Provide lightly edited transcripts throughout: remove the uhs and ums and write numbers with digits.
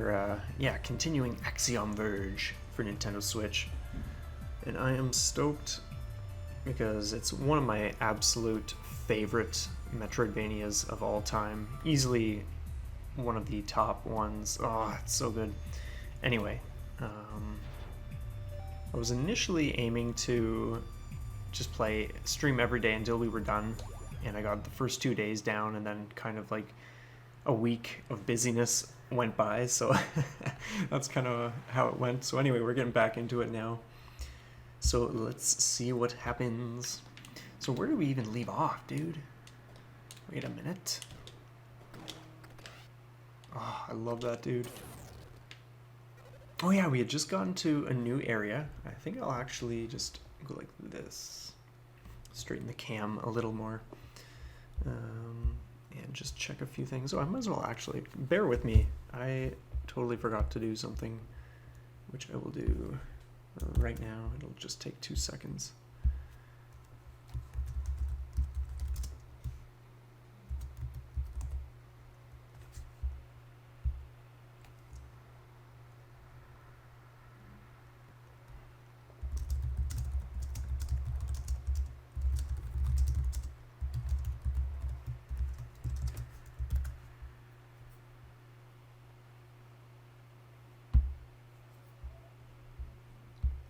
another, continuing Axiom Verge for Nintendo Switch. And I am stoked because it's one of my absolute favorite Metroidvanias of all time. Easily one of the top ones. Oh, it's so good. Anyway, I was initially aiming to just stream every day until we were done, and I got the first 2 days down, and then kind of like a week of busyness went by, so that's kind of how it went. So anyway, we're getting back into it now. So let's see what happens. So where do we even leave off, dude? Wait a minute. Oh, I love that, dude. Oh yeah, we had just gotten to a new area. I think I'll actually just go like this. Straighten the cam a little more. And just check a few things. Oh, I might as well actually, bear with me. I totally forgot to do something, which I will do right now. It'll just take 2 seconds.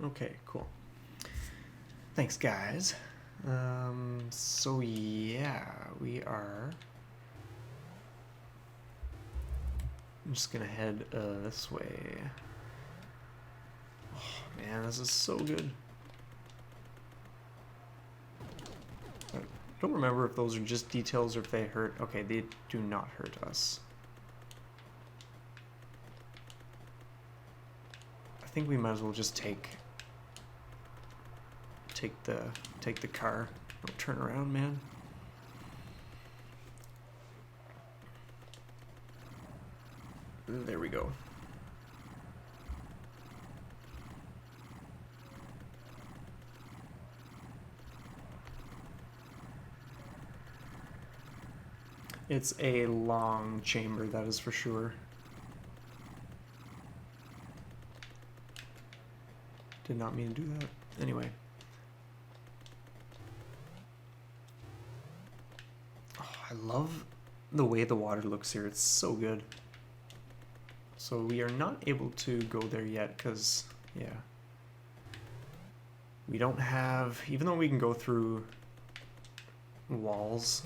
Okay, cool. Thanks, guys. So yeah, we are... I'm just gonna head this way. Oh man, this is so good. I don't remember if those are just details or if they hurt. Okay, they do not hurt us. I think we might as well just take the car. Don't turn around, man. There we go. It's a long chamber, that is for sure. Did not mean to do that. Anyway. I love the way the water looks here. It's so good. So we are not able to go there yet because, yeah. We don't have, even though we can go through walls,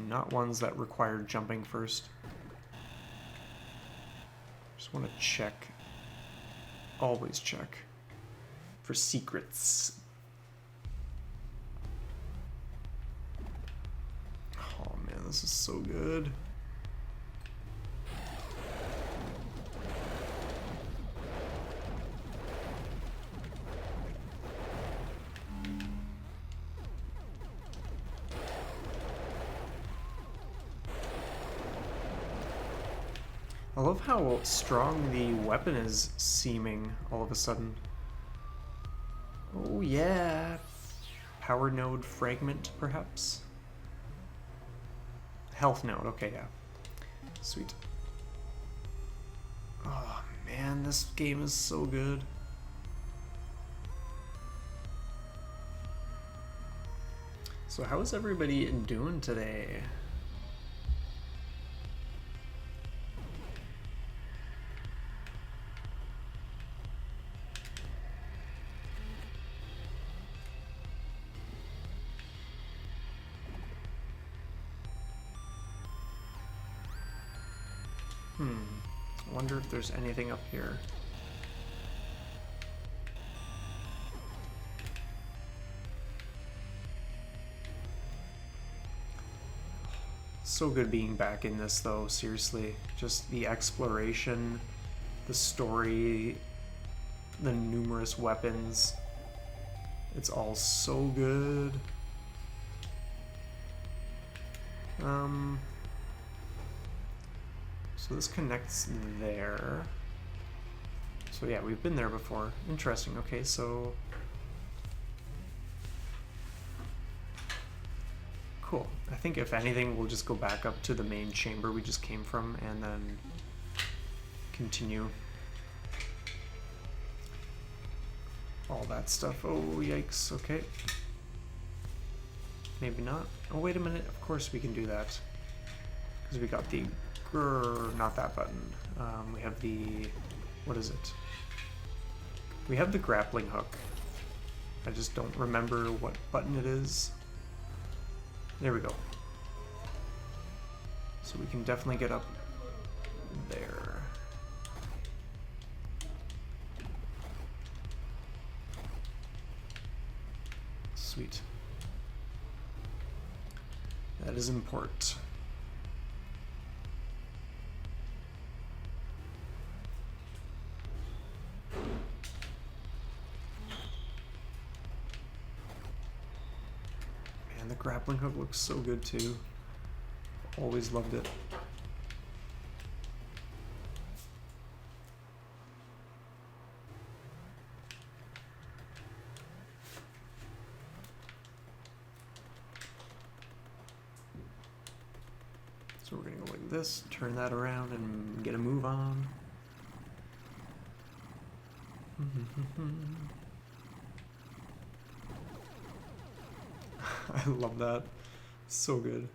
not ones that require jumping first. Just want to check, always check for secrets. This is so good. I love how strong the weapon is seeming all of a sudden. Oh yeah. Power node fragment, perhaps? Health node, okay, yeah. Sweet. Oh man, this game is so good. So how is everybody doing today? I wonder if there's anything up here. So good being back in this though, seriously. Just the exploration, the story, the numerous weapons. It's all so good. So this connects there. So yeah, we've been there before. Interesting. Okay, so cool. I think if anything, we'll just go back up to the main chamber we just came from and then continue all that stuff. Oh, yikes. Okay. Maybe not. Oh, wait a minute. Of course we can do that. Because we got the... not that button. We have the... What is it? We have the grappling hook. I just don't remember what button it is. There we go. So we can definitely get up there. Sweet. That is important. Man, the grappling hook looks so good too. Always loved it. So we're gonna go like this, turn that around and get a move on. I love that. So good.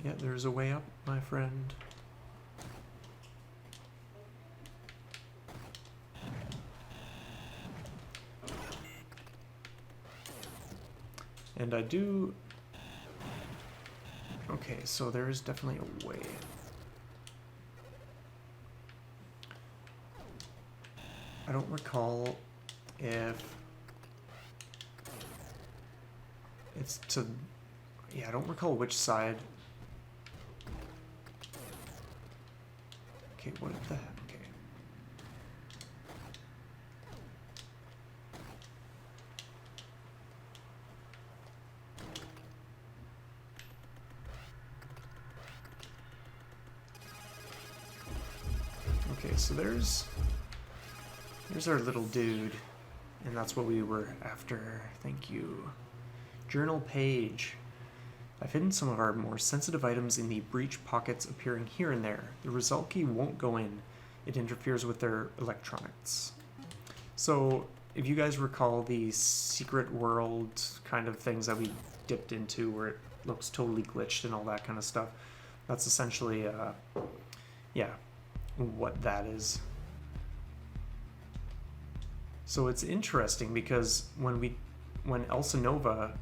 Yeah, there's a way up, my friend. And I do... Okay, so there is definitely a way. I don't recall if it's to... Yeah, I don't recall which side. Okay, what the heck? Okay. Okay, so there's our little dude, and that's what we were after. Thank you. Journal page. I've hidden some of our more sensitive items in the breech pockets appearing here and there. The result key won't go in. It interferes with their electronics. So, if you guys recall the secret world kind of things that we dipped into where it looks totally glitched and all that kind of stuff, that's essentially, yeah, what that is. So it's interesting because when Elsa Nova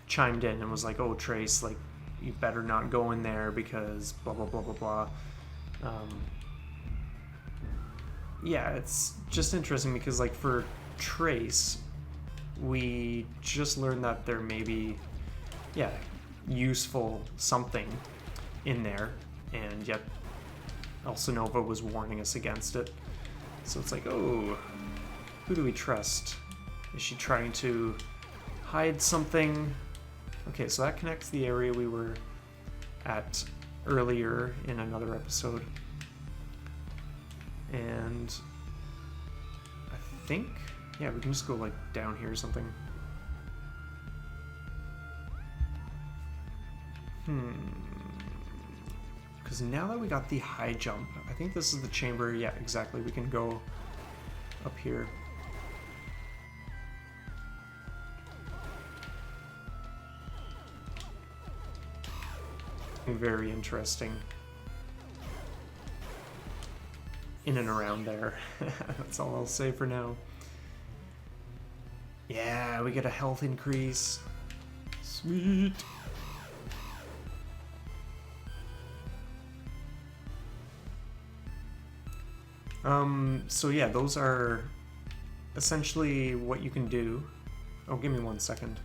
chimed in and was like, "Oh, Trace, like, you better not go in there because blah blah blah blah blah." Yeah, it's just interesting because, like, for Trace, we just learned that there may be, yeah, useful something in there, and yet Elsa Nova was warning us against it. So it's like, oh, who do we trust? Is she trying to hide something? Okay, so that connects the area we were at earlier in another episode. And I think, yeah, we can just go like down here or something. Because now that we got the high jump, I think this is the chamber. Yeah, exactly. We can go up here. Very interesting. In and around there. That's all I'll say for now. Yeah, we get a health increase. Sweet. So yeah, those are essentially what you can do. Oh, give me 1 second.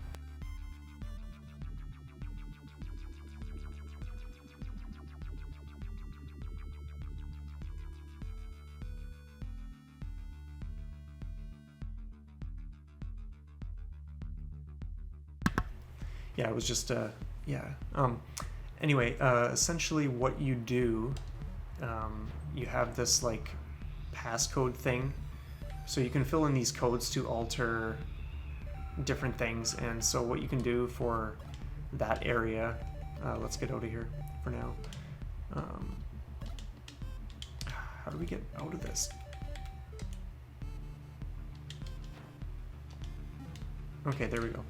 Yeah, it was just, yeah. Anyway, essentially what you do, you have this, like, passcode thing. So you can fill in these codes to alter different things, and so what you can do for that area, let's get out of here for now. How do we get out of this? Okay, there we go.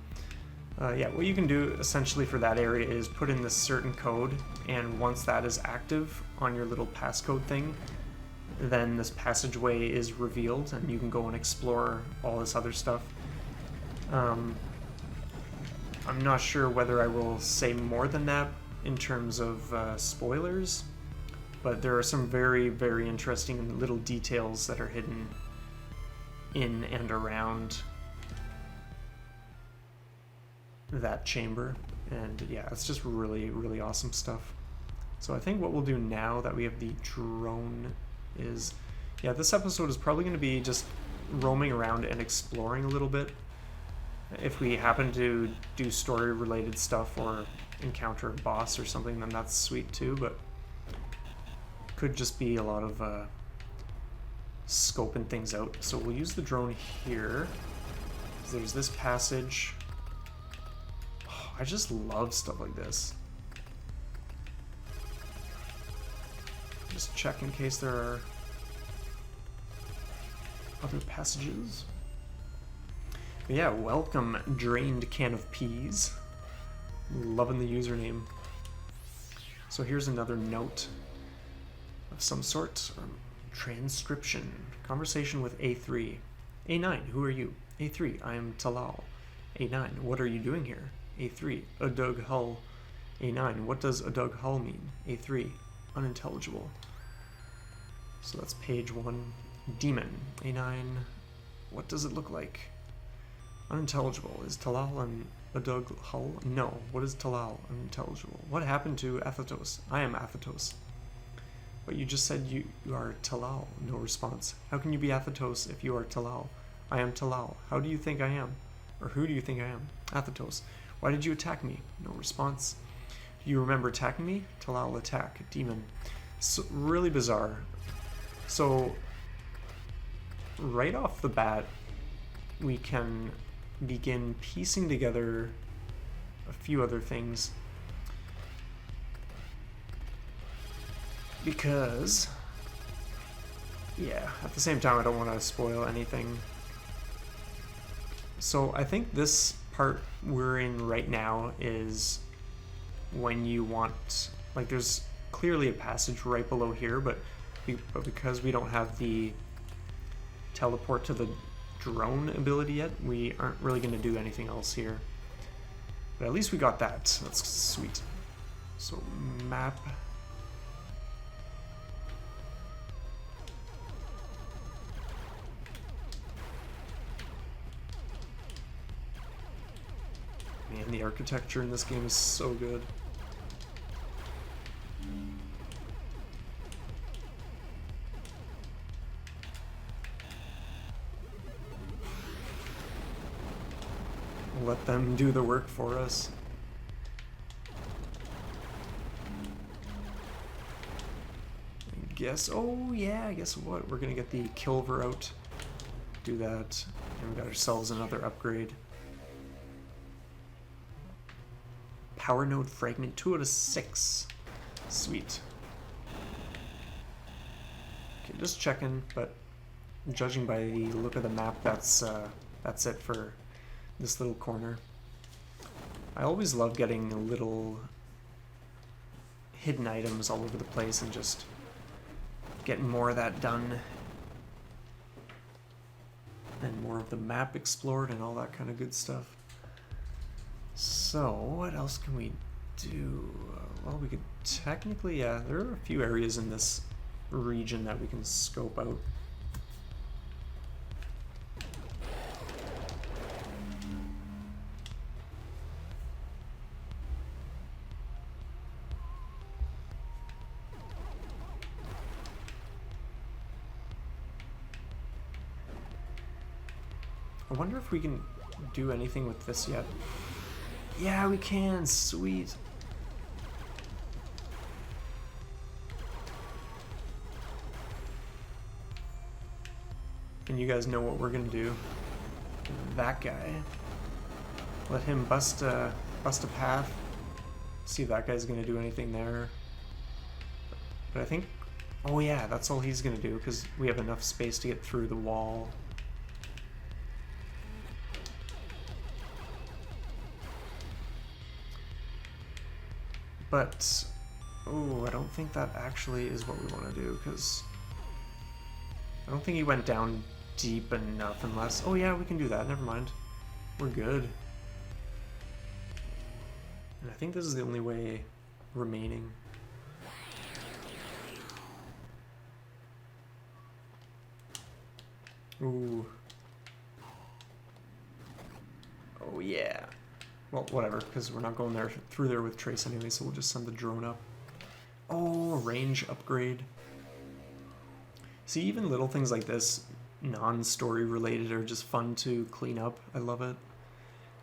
Yeah, what you can do essentially for that area is put in this certain code, and once that is active on your little passcode thing, then this passageway is revealed and you can go and explore all this other stuff. I'm not sure whether I will say more than that in terms of spoilers, but there are some very, very interesting little details that are hidden in and around that chamber, and yeah, it's just really, really awesome stuff. So I think what we'll do now that we have the drone is, yeah, this episode is probably going to be just roaming around and exploring a little bit. If we happen to do story related stuff or encounter a boss or something, then that's sweet too, but could just be a lot of scoping things out. So we'll use the drone here. There's this passage. Oh, I just love stuff like this. Just check in case there are other passages. But yeah, welcome, Drained Can of Peas. Loving the username. So here's another note of some sort. Transcription. Conversation with A3. A9, who are you? A3, I am Talal. A9, what are you doing here? A3, Adug Hull. A9, what does Adug Hull mean? A3, unintelligible. So that's page 1. Demon. A9, what does it look like? Unintelligible. Is Talal and Adug Hull? No. What is Talal? Unintelligible. What happened to Athatos? I am Athatos. But you just said you are Talal. No response. How can you be Athatos if you are Talal? I am Talal. How do you think I am? Or who do you think I am? Athatos. Why did you attack me? No response. Do you remember attacking me? Talal attack. Demon. So, really bizarre. So, right off the bat, we can begin piecing together a few other things. Because, yeah, at the same time I don't want to spoil anything. So I think this part we're in right now is when you want, like, there's clearly a passage right below here, but because we don't have the teleport to the drone ability yet, we aren't really going to do anything else here. But at least we got that. That's sweet. So map. Man, the architecture in this game is so good. Let them do the work for us. Oh yeah, guess what? We're gonna get the Kilver out. Do that. And we got ourselves another upgrade. Power node fragment 2 out of 6. Sweet. Okay, just checking, but judging by the look of the map, that's it for this little corner. I always love getting little hidden items all over the place and just getting more of that done. And more of the map explored and all that kind of good stuff. So, what else can we do? Well, we could technically, yeah, there are a few areas in this region that we can scope out. I wonder if we can do anything with this yet. Yeah, we can. Sweet. And you guys know what we're gonna do. That guy. Let him bust a path. See if that guy's gonna do anything there. But I think, oh yeah, that's all he's gonna do because we have enough space to get through the wall. But, oh, I don't think that actually is what we want to do because I don't think he went down deep enough unless, oh yeah, we can do that, never mind. We're good. And I think this is the only way remaining. Ooh. Oh yeah. Well, whatever, because we're not going there through there with Trace anyway, so we'll just send the drone up. Oh, range upgrade. See, even little things like this, non-story related, are just fun to clean up. I love it.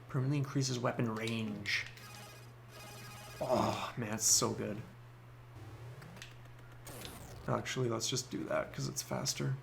Permanently increases weapon range. Oh, man, it's so good. Actually, let's just do that, because it's faster.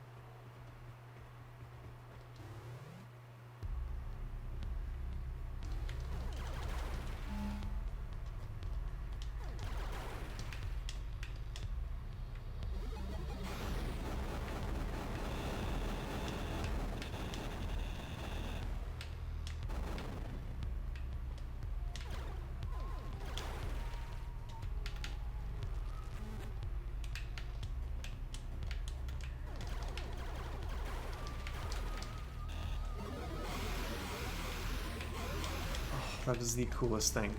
That is the coolest thing.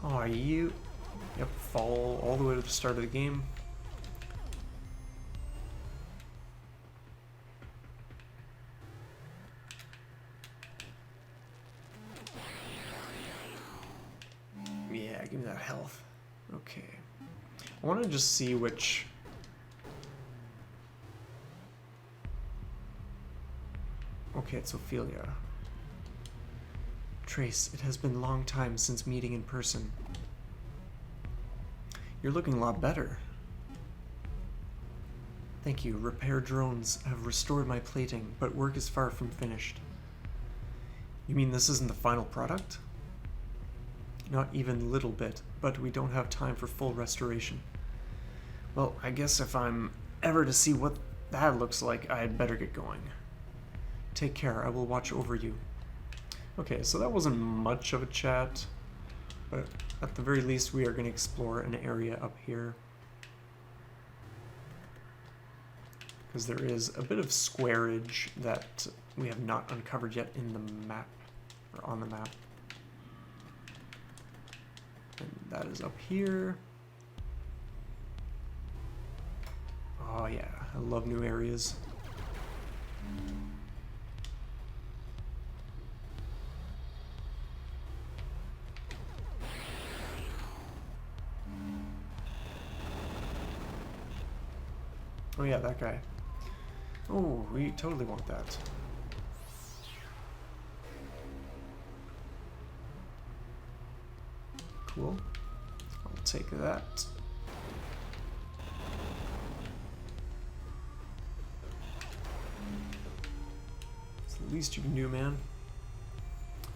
Oh, are you? Yep, fall all the way to the start of the game. Yeah, give me that health. Okay. I want to just see which... Okay, it's Ophelia. Trace, it has been a long time since meeting in person. You're looking a lot better. Thank you. Repair drones have restored my plating, but work is far from finished. You mean this isn't the final product? Not even a little bit, but we don't have time for full restoration. Well, I guess if I'm ever to see what that looks like, I'd better get going. Take care. I will watch over you. Okay, so that wasn't much of a chat, but at the very least we are going to explore an area up here. Because there is a bit of squarage that we have not uncovered yet in the map, or on the map. And that is up here. Oh yeah, I love new areas. Oh yeah, that guy. Oh, we totally want that. Cool. I'll take that. It's the least you can do, man.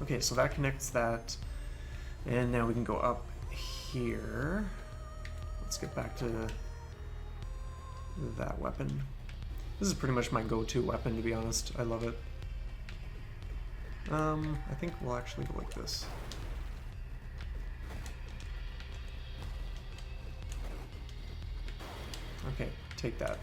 Okay, so that connects that. And now we can go up here. Let's get back to that weapon. This is pretty much my go-to weapon, to be honest. I love it. I think we'll actually go like this. Okay, take that.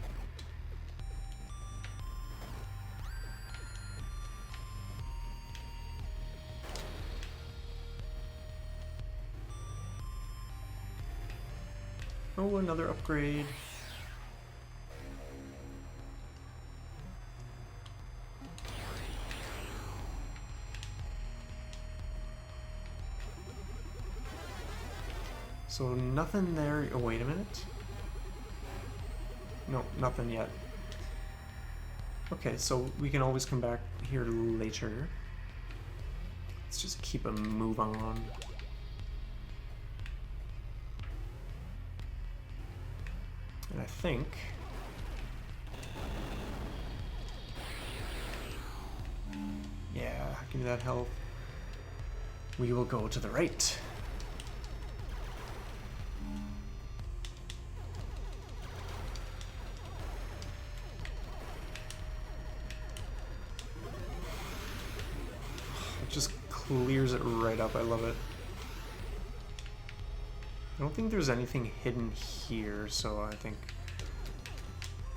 Oh, another upgrade. So nothing there. Oh, wait a minute. No, nothing yet. Okay, so we can always come back here later. Let's just keep a move on. And I think Give me that health. We will go to the right. It just clears it right up. I love it. I don't think there's anything hidden here, so I think,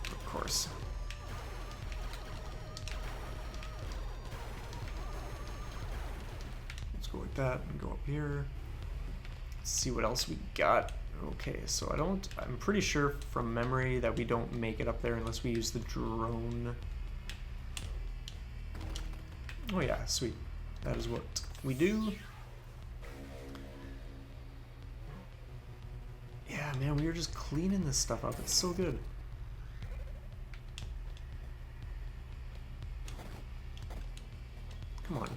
of course. Let's go like that and go up here. Let's see what else we got. Okay, so I'm pretty sure from memory that we don't make it up there unless we use the drone. Oh yeah, sweet. That is what we do. Yeah, man, we were just cleaning this stuff up. It's so good. Come on.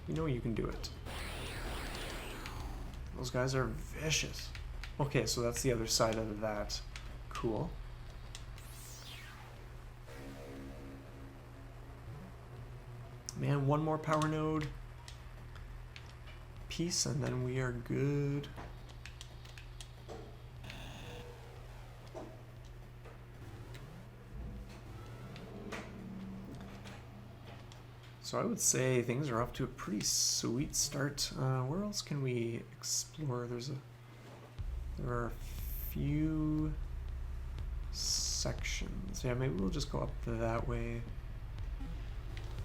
You know you can do it. Those guys are vicious. Okay, so that's the other side of that. Cool. Man, one more power node. Peace, and then we are good. So I would say things are off to a pretty sweet start. Where else can we explore? There are a few sections. Yeah, maybe we'll just go up that way.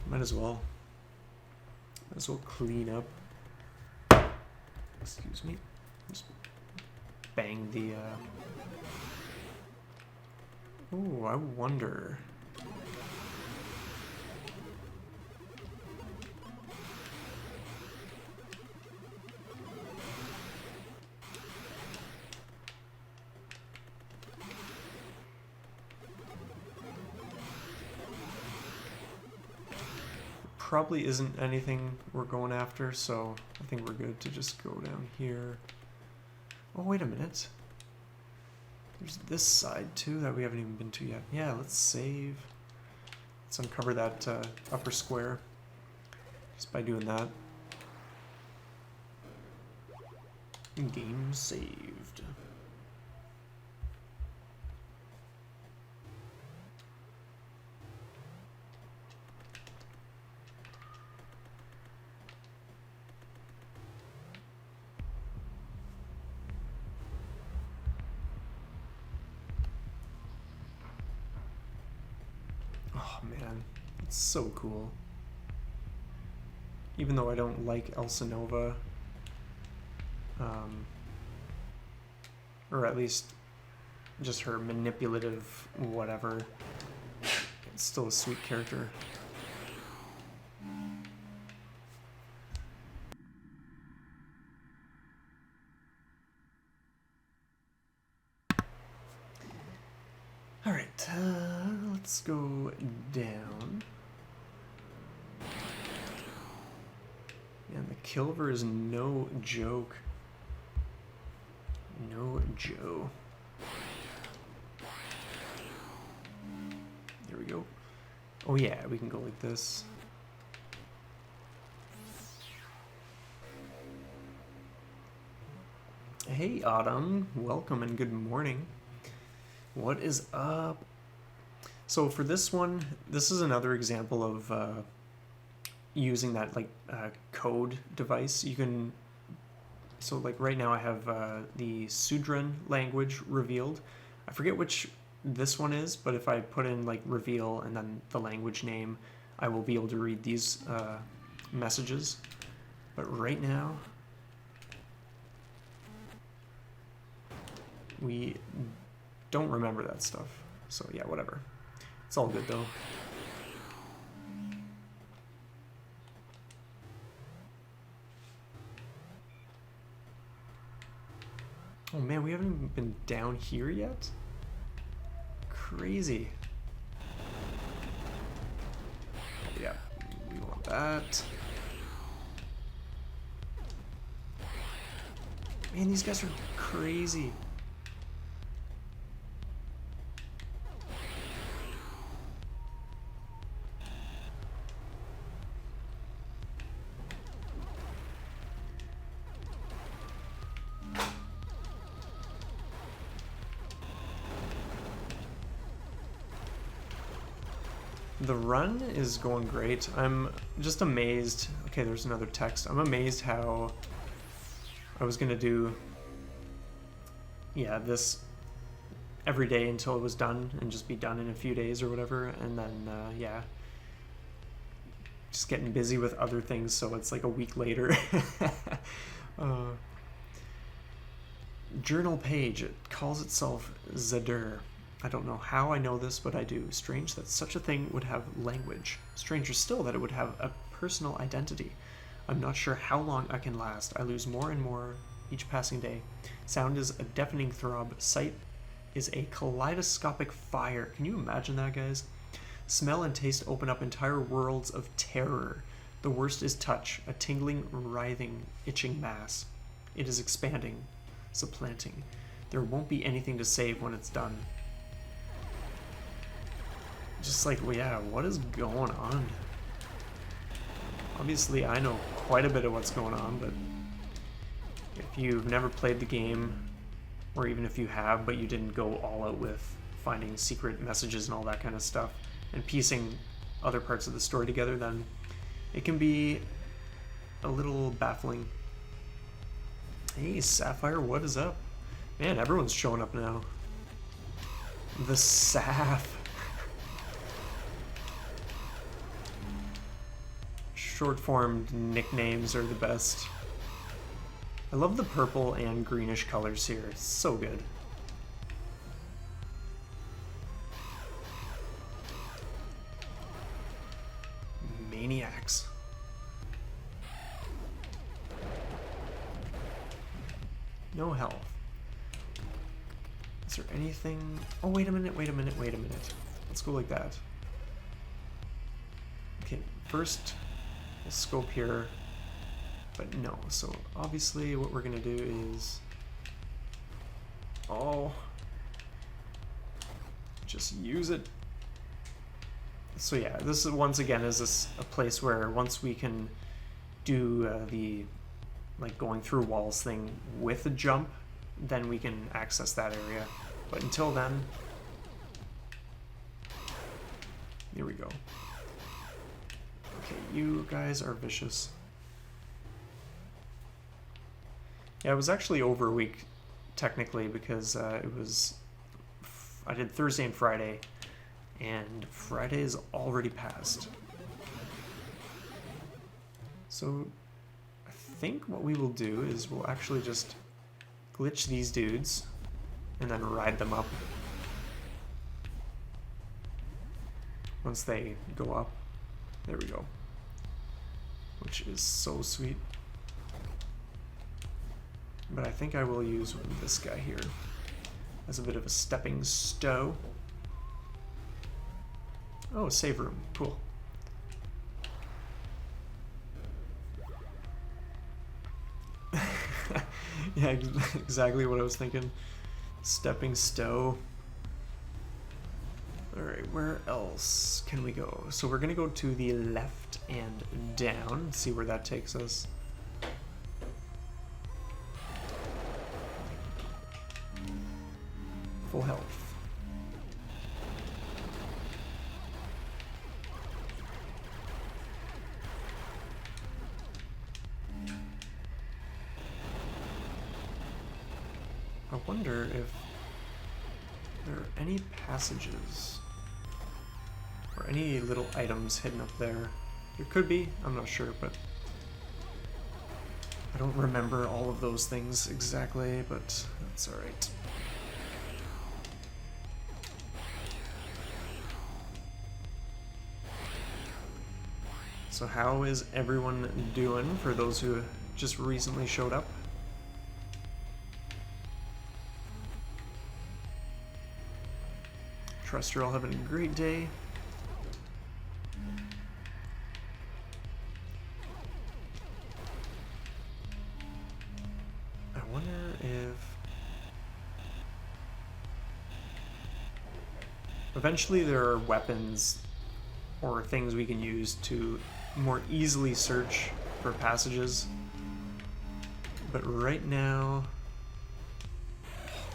Might as well. Might as well clean up. Excuse me. Just bang the. Ooh, I wonder. Probably isn't anything we're going after, so I think we're good to just go down here. Oh, wait a minute. There's this side too that we haven't even been to yet. Yeah, let's save. Let's uncover that upper square just by doing that. Game saved. Oh man, it's so cool. Even though I don't like Elsinova, or at least just her manipulative whatever, it's still a sweet character. Alright, let's go down. And the Kilver is no joke. No Joe. There we go. Oh yeah, we can go like this. Hey Autumn, welcome and good morning. What is up? So for this one, this is another example of using that like code device. You can, so like right now I have the Sudran language revealed. I forget which this one is, but if I put in like reveal and then the language name, I will be able to read these messages. But right now, we don't remember that stuff. So yeah, whatever. It's all good though. Oh man, we haven't even been down here yet? Crazy. Yeah, we want that. Man, these guys are crazy. The run is going great. I'm just amazed. Okay, there's another text. I'm amazed how I was gonna do, yeah, this every day until it was done and just be done in a few days or whatever. And then, yeah, just getting busy with other things. So it's like a week later. Journal page. It calls itself Zadur. I don't know how I know this, but I do. Strange that such a thing would have language. Stranger still that it would have a personal identity. I'm not sure how long I can last. I lose more and more each passing day. Sound is a deafening throb. Sight is a kaleidoscopic fire. Can you imagine that, guys? Smell and taste open up entire worlds of terror. The worst is touch, a tingling, writhing, itching mass. It is expanding, supplanting. There won't be anything to save when it's done. Just like, well, yeah, what is going on? Obviously, I know quite a bit of what's going on, but if you've never played the game, or even if you have, but you didn't go all out with finding secret messages and all that kind of stuff, and piecing other parts of the story together, then it can be a little baffling. Hey, Sapphire, what is up? Man, everyone's showing up now. The Saf. Short-formed nicknames are the best. I love the purple and greenish colors here. It's so good. Maniacs. No health. Is there anything? Oh, wait a minute, wait a minute, wait a minute. Let's go like that. Okay, first we'll scope here, but no. So obviously what we're gonna do is, just use it. So yeah, this is once again is a place where once we can do the like going through walls thing with a jump, then we can access that area. But until then, here we go. Okay, you guys are vicious. Yeah, it was actually over a week technically because it was I did Thursday and Friday, and Friday is already passed. So I think what we will do is we'll actually just glitch these dudes and then ride them up once they go up. There we go. Which is so sweet. But I think I will use this guy here as a bit of a stepping stone. Oh, save room. Cool. Yeah, exactly what I was thinking. Stepping stone. Alright, where else can we go? So we're going to go to the left and down, see where that takes us. Full health. I wonder if there are any passages or any little items hidden up there. There could be, I'm not sure, but I don't remember all of those things exactly, but that's alright. So how is everyone doing for those who just recently showed up? Trust you're all having a great day. I wonder if eventually there are weapons or things we can use to more easily search for passages. But right now,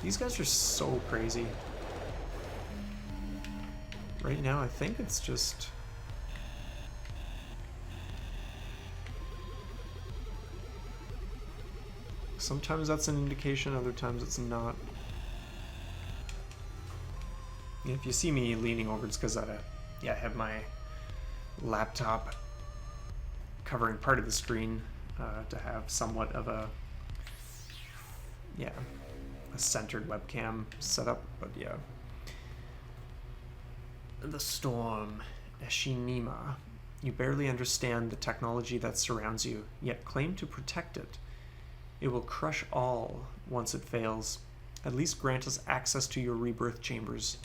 these guys are so crazy. Right now, I think it's just Sometimes that's an indication, other times it's not. If you see me leaning over, it's because I have my laptop covering part of the screen to have somewhat of a centered webcam setup. But yeah, the storm, Eshinima. You barely understand the technology that surrounds you, yet claim to protect it. It will crush all once it fails. At least grant us access to your rebirth chambers.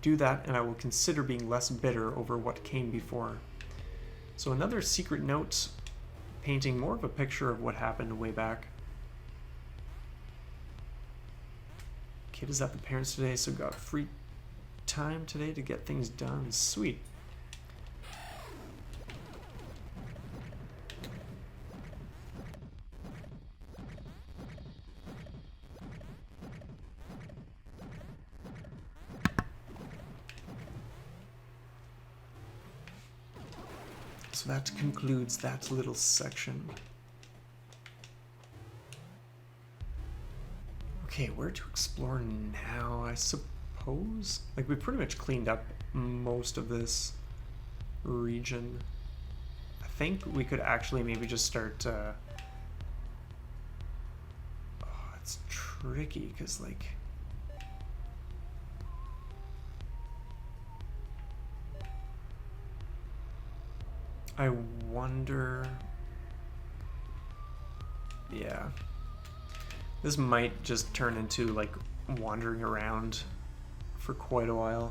Do that, and I will consider being less bitter over what came before. So another secret note, painting more of a picture of what happened way back. Kid is at the parents today, so got free time today to get things done. Sweet. So that concludes that little section. Okay, where to explore now, I suppose? Like, we pretty much cleaned up most of this region. I think we could actually maybe just start... oh, it's tricky, because, like... I wonder... Yeah. This might just turn into, like, wandering around for quite a while.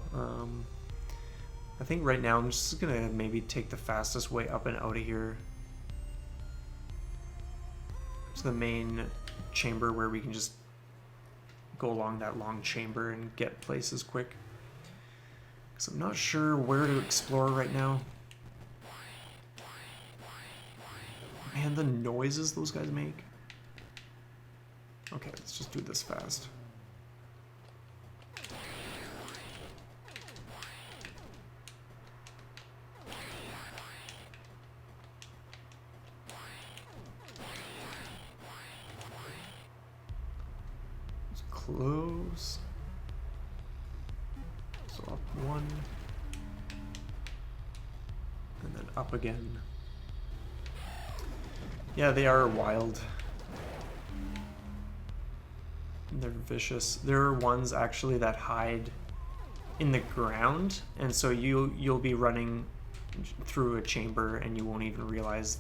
I think right now I'm just gonna maybe take the fastest way up and out of here to the main chamber where we can just go along that long chamber and get places quick. Because I'm not sure where to explore right now. Man, the noises those guys make. Okay, let's just do this fast. It's close. So up one. And then up again. Yeah, they are wild. They're vicious. There are ones actually that hide in the ground, and so you'll be running through a chamber and you won't even realize.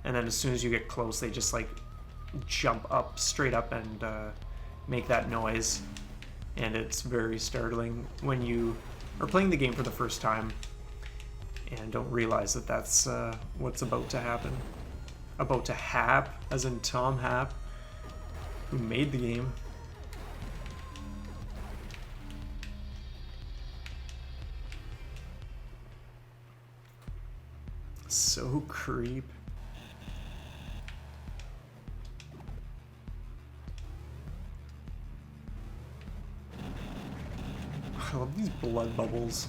And then as soon as you get close, they just like jump up, straight up, and make that noise. And it's very startling when you are playing the game for the first time and don't realize that that's what's about to happen. About to hap, as in Tom Hap, who made the game. So creep. I love these blood bubbles.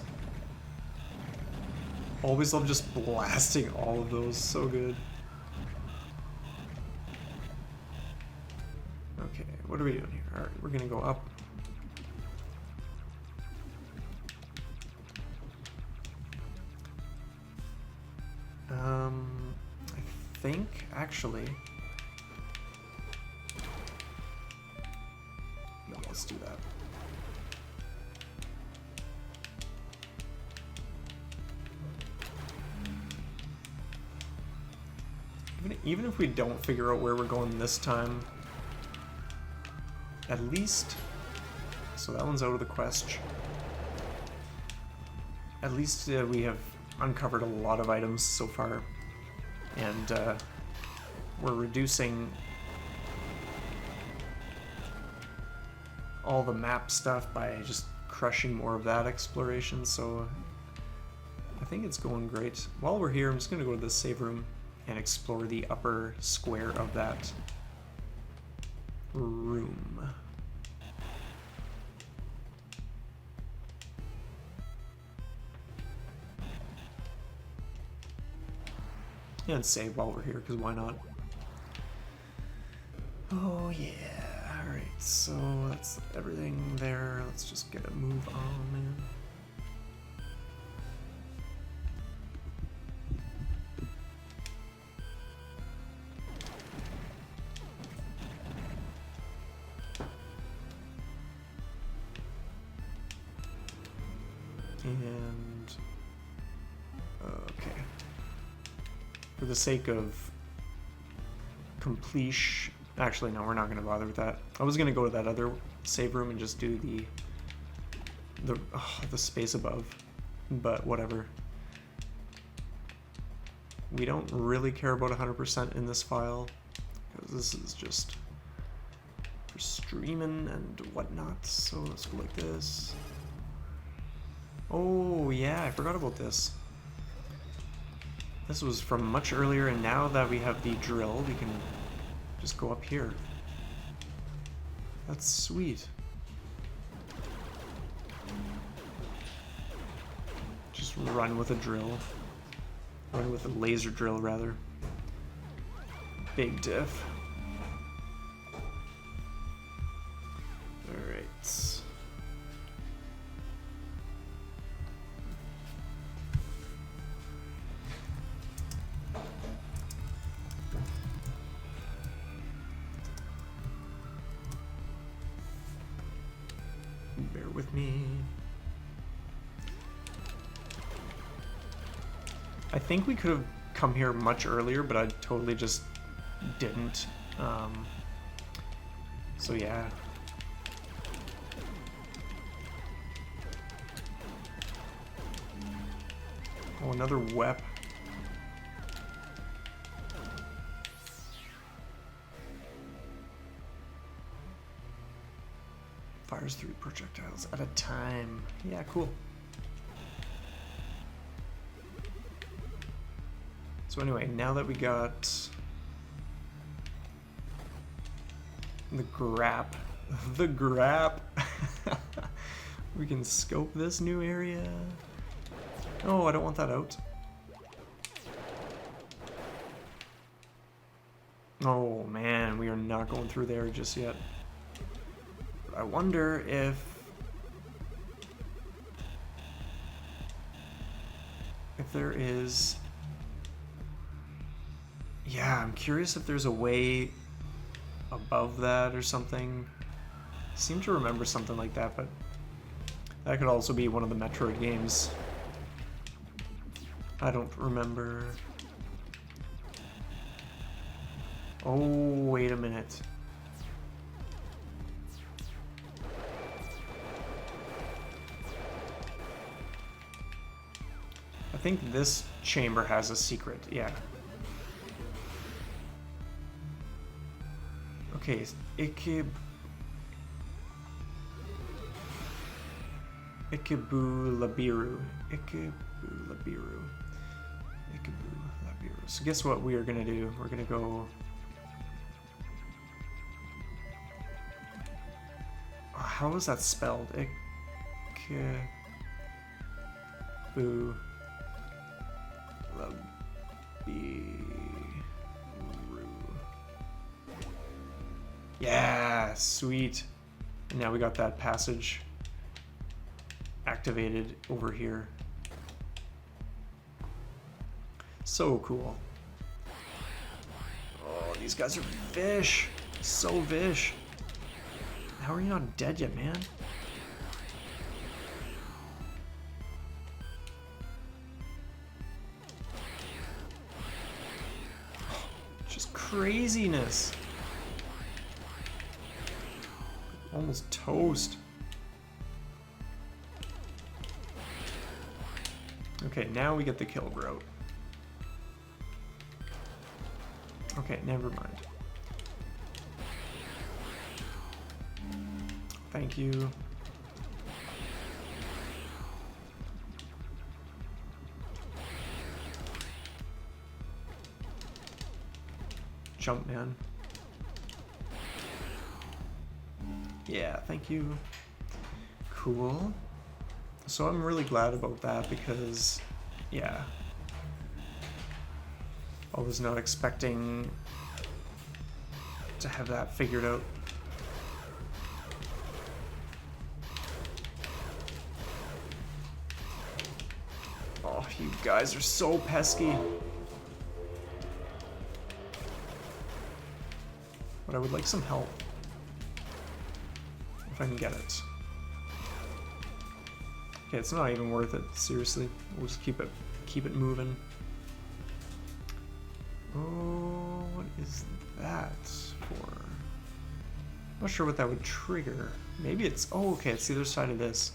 Always love just blasting all of those, so good. Okay, what are we doing here? Alright, we're gonna go up. I think, actually... No, let's do that. Even if we don't figure out where we're going this time, at least, so that one's out of the quest. At least we have uncovered a lot of items so far, and we're reducing all the map stuff by just crushing more of that exploration, so I think it's going great. While we're here, I'm just going to go to the save room and explore the upper square of that room. Yeah, and save while we're here, because why not? Oh yeah. Alright, so that's everything there. Let's just get a move on, man. And okay, for the sake of completion, actually no, we're not going to bother with that. I was going to go to that other save room and just do the space above, but whatever. We don't really care about 100% in this file, because this is just for streaming and whatnot. So let's go like this. Oh yeah, I forgot about this. This was from much earlier, and now that we have the drill, we can just go up here. That's sweet. Just run with a drill. Run with a laser drill, rather. Big diff. Alright. Bear with me. I think we could have come here much earlier, but I totally just didn't. So yeah. Oh, another wep. Fires 3 projectiles at a time. Yeah, cool. So anyway, now that we got the grap, we can scope this new area. Oh, I don't want that out. Oh man, we are not going through there just yet. I wonder if there is. Yeah, I'm curious if there's a way above that or something. I seem to remember something like that, but that could also be one of the Metroid games. I don't remember. Oh, wait a minute. I think this chamber has a secret, yeah. Okay, Ikebulabiru. So guess what we are gonna do? We're gonna go. How is that spelled? Ikebulabiru. Yeah, sweet. And now we got that passage activated over here. So cool. Oh, these guys are vish. So vish. How are you not dead yet, man? Just craziness. Almost toast. Okay, now we get the kill grout. Okay, never mind. Thank you. Jump, man. Yeah, thank you. Cool. So I'm really glad about that because, yeah. I was not expecting to have that figured out. Oh, you guys are so pesky. But I would like some help. If I can get it. Okay, it's not even worth it, seriously. We'll just keep it moving. Oh, what is that for? I'm not sure what that would trigger. Maybe it's, oh, okay, it's the other side of this.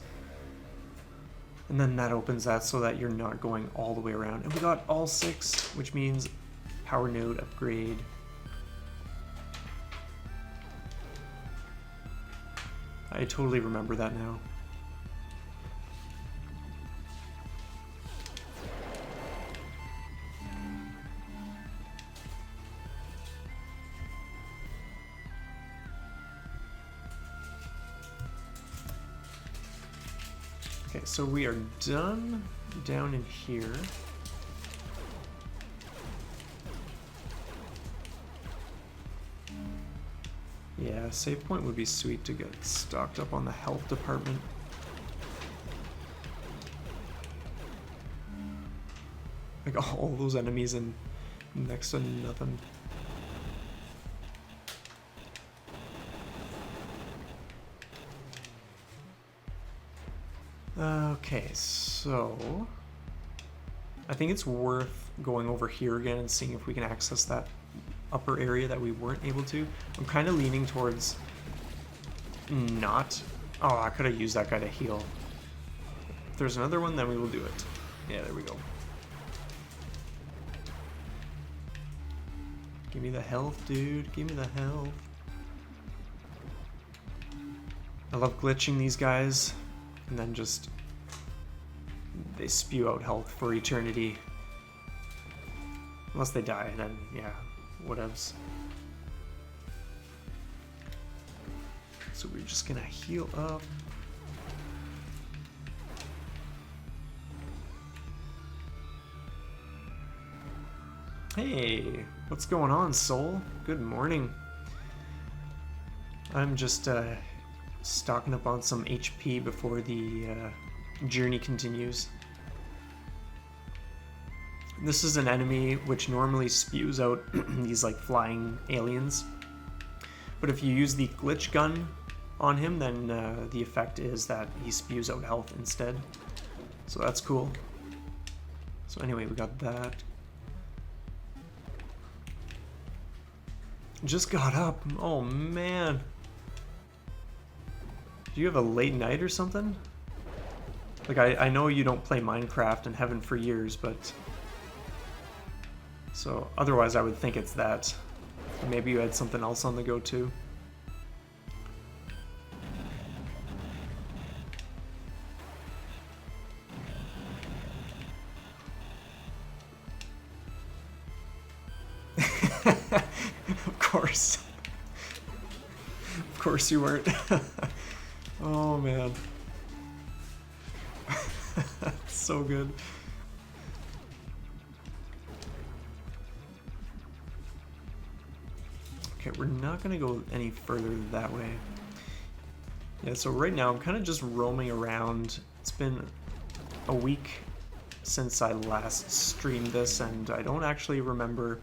And then that opens that so that you're not going all the way around. And we got all 6, which means power node upgrade. I totally remember that now. Okay, so we are done down in here. Yeah, save point would be sweet to get stocked up on the health department. Like all those enemies and next to nothing. Okay, so I think it's worth going over here again and seeing if we can access that upper area that we weren't able to. I'm kind of leaning towards not. Oh, I could have used that guy to heal. If there's another one, then we will do it. Yeah, there we go. Give me the health, dude. Give me the health. I love glitching these guys. And then just they spew out health for eternity. Unless they die, then yeah, whatevs. So we're just gonna heal up. Hey, what's going on, Soul? Good morning. I'm just stocking up on some HP before the journey continues. This is an enemy which normally spews out these like flying aliens, but if you use the glitch gun on him, then the effect is that he spews out health instead, so that's cool. So anyway, we got that. Just got up. Oh man. Do you have a late night or something? Like, I know you don't play Minecraft in Heaven for years, but... So, otherwise I would think it's that. Maybe you had something else on the go too. Of course. Of course you weren't. Oh man. So good. Okay, we're not gonna go any further that way. Yeah, so right now I'm kind of just roaming around. It's been a week since I last streamed this, and I don't actually remember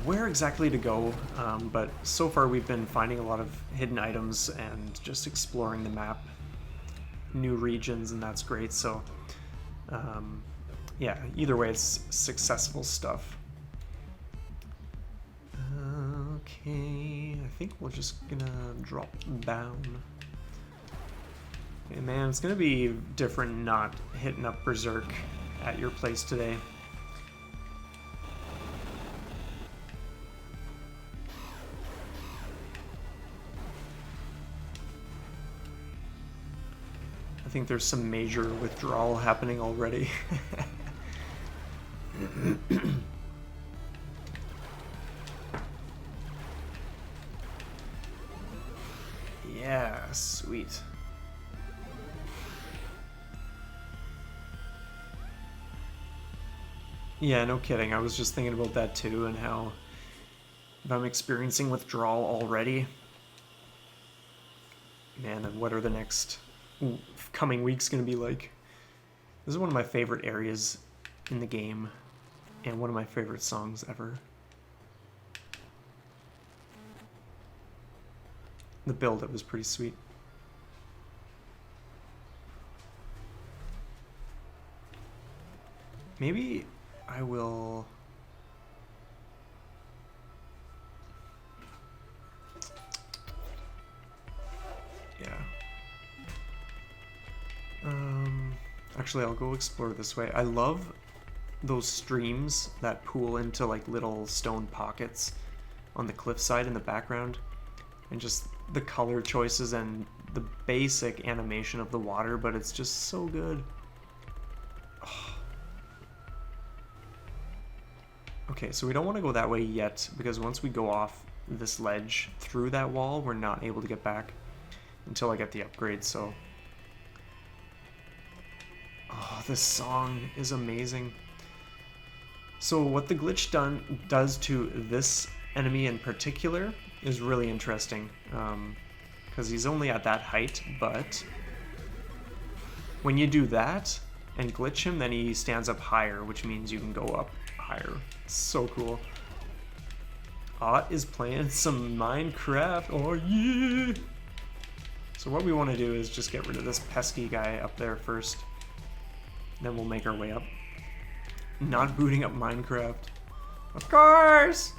where exactly to go, but so far we've been finding a lot of hidden items and just exploring the map, new regions, and that's great. So yeah, either way it's successful stuff. Okay, I think we're just gonna drop down. Hey man, it's gonna be different not hitting up Berserk at your place today. I think there's some major withdrawal happening already. Yeah, sweet. Yeah, no kidding. I was just thinking about that too, and how if I'm experiencing withdrawal already, man, then what are the next coming weeks going to be like? This is one of my favorite areas in the game, and one of my favorite songs ever. The build-up was pretty sweet. Maybe I will... Yeah. Actually, I'll go explore this way. I love those streams that pool into like little stone pockets on the cliffside in the background. And just the color choices and the basic animation of the water, but it's just so good. Oh. Okay, so we don't want to go that way yet, because once we go off this ledge through that wall, we're not able to get back until I get the upgrade, so... Oh, this song is amazing. So what the glitch does to this enemy in particular is really interesting, because he's only at that height, but when you do that and glitch him, then he stands up higher, which means you can go up higher. It's so cool. Ott is playing some Minecraft. Oh yeah! So what we want to do is just get rid of this pesky guy up there first. Then we'll make our way up. Not booting up Minecraft. Of course!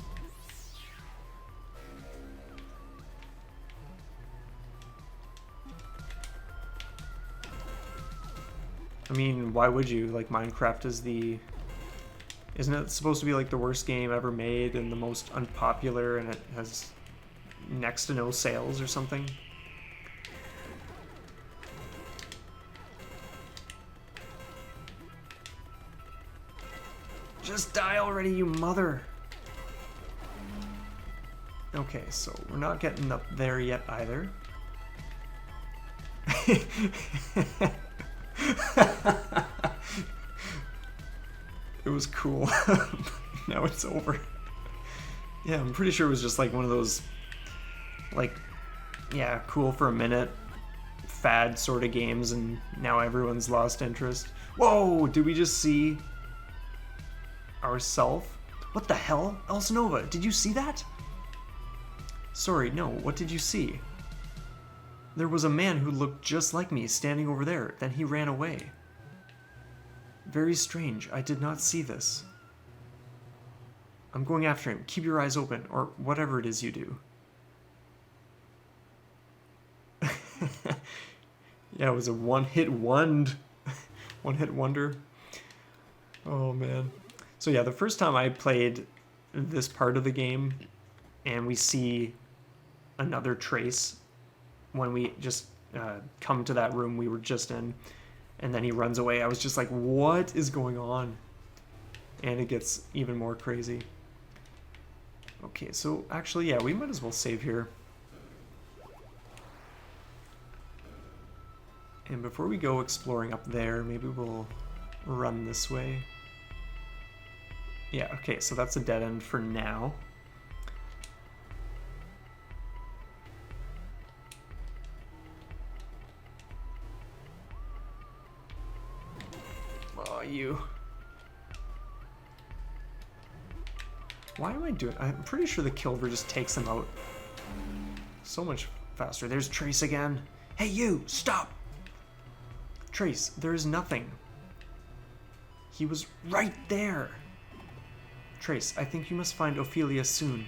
I mean, why would you? Like, Minecraft is the... Isn't it supposed to be like the worst game ever made and the most unpopular, and it has next to no sales or something? Just die already, you mother! Okay, so we're not getting up there yet either. It was cool. Now it's over. Yeah, I'm pretty sure it was just like one of those, like, yeah, cool for a minute, fad sort of games, and now everyone's lost interest. Whoa, did we just see ourselves? What the hell? Elsinova, did you see that? Sorry, no, what did you see? There was a man who looked just like me standing over there, then he ran away. Very strange, I did not see this. I'm going after him. Keep your eyes open, or whatever it is you do. Yeah, it was a one-hit wonder. Oh, man. So yeah, the first time I played this part of the game, and we see another Trace when we just come to that room we were just in, and then he runs away, I was just like, what is going on? And it gets even more crazy. Okay, so actually, yeah, we might as well save here. And before we go exploring up there, maybe we'll run this way. Yeah, okay, so that's a dead end for now. Oh, you. Why am I doing... I'm pretty sure the Kilver just takes them out so much faster. There's Trace again. Hey, you! Stop! Trace, there is nothing. He was right there. Trace, I think you must find Ophelia soon.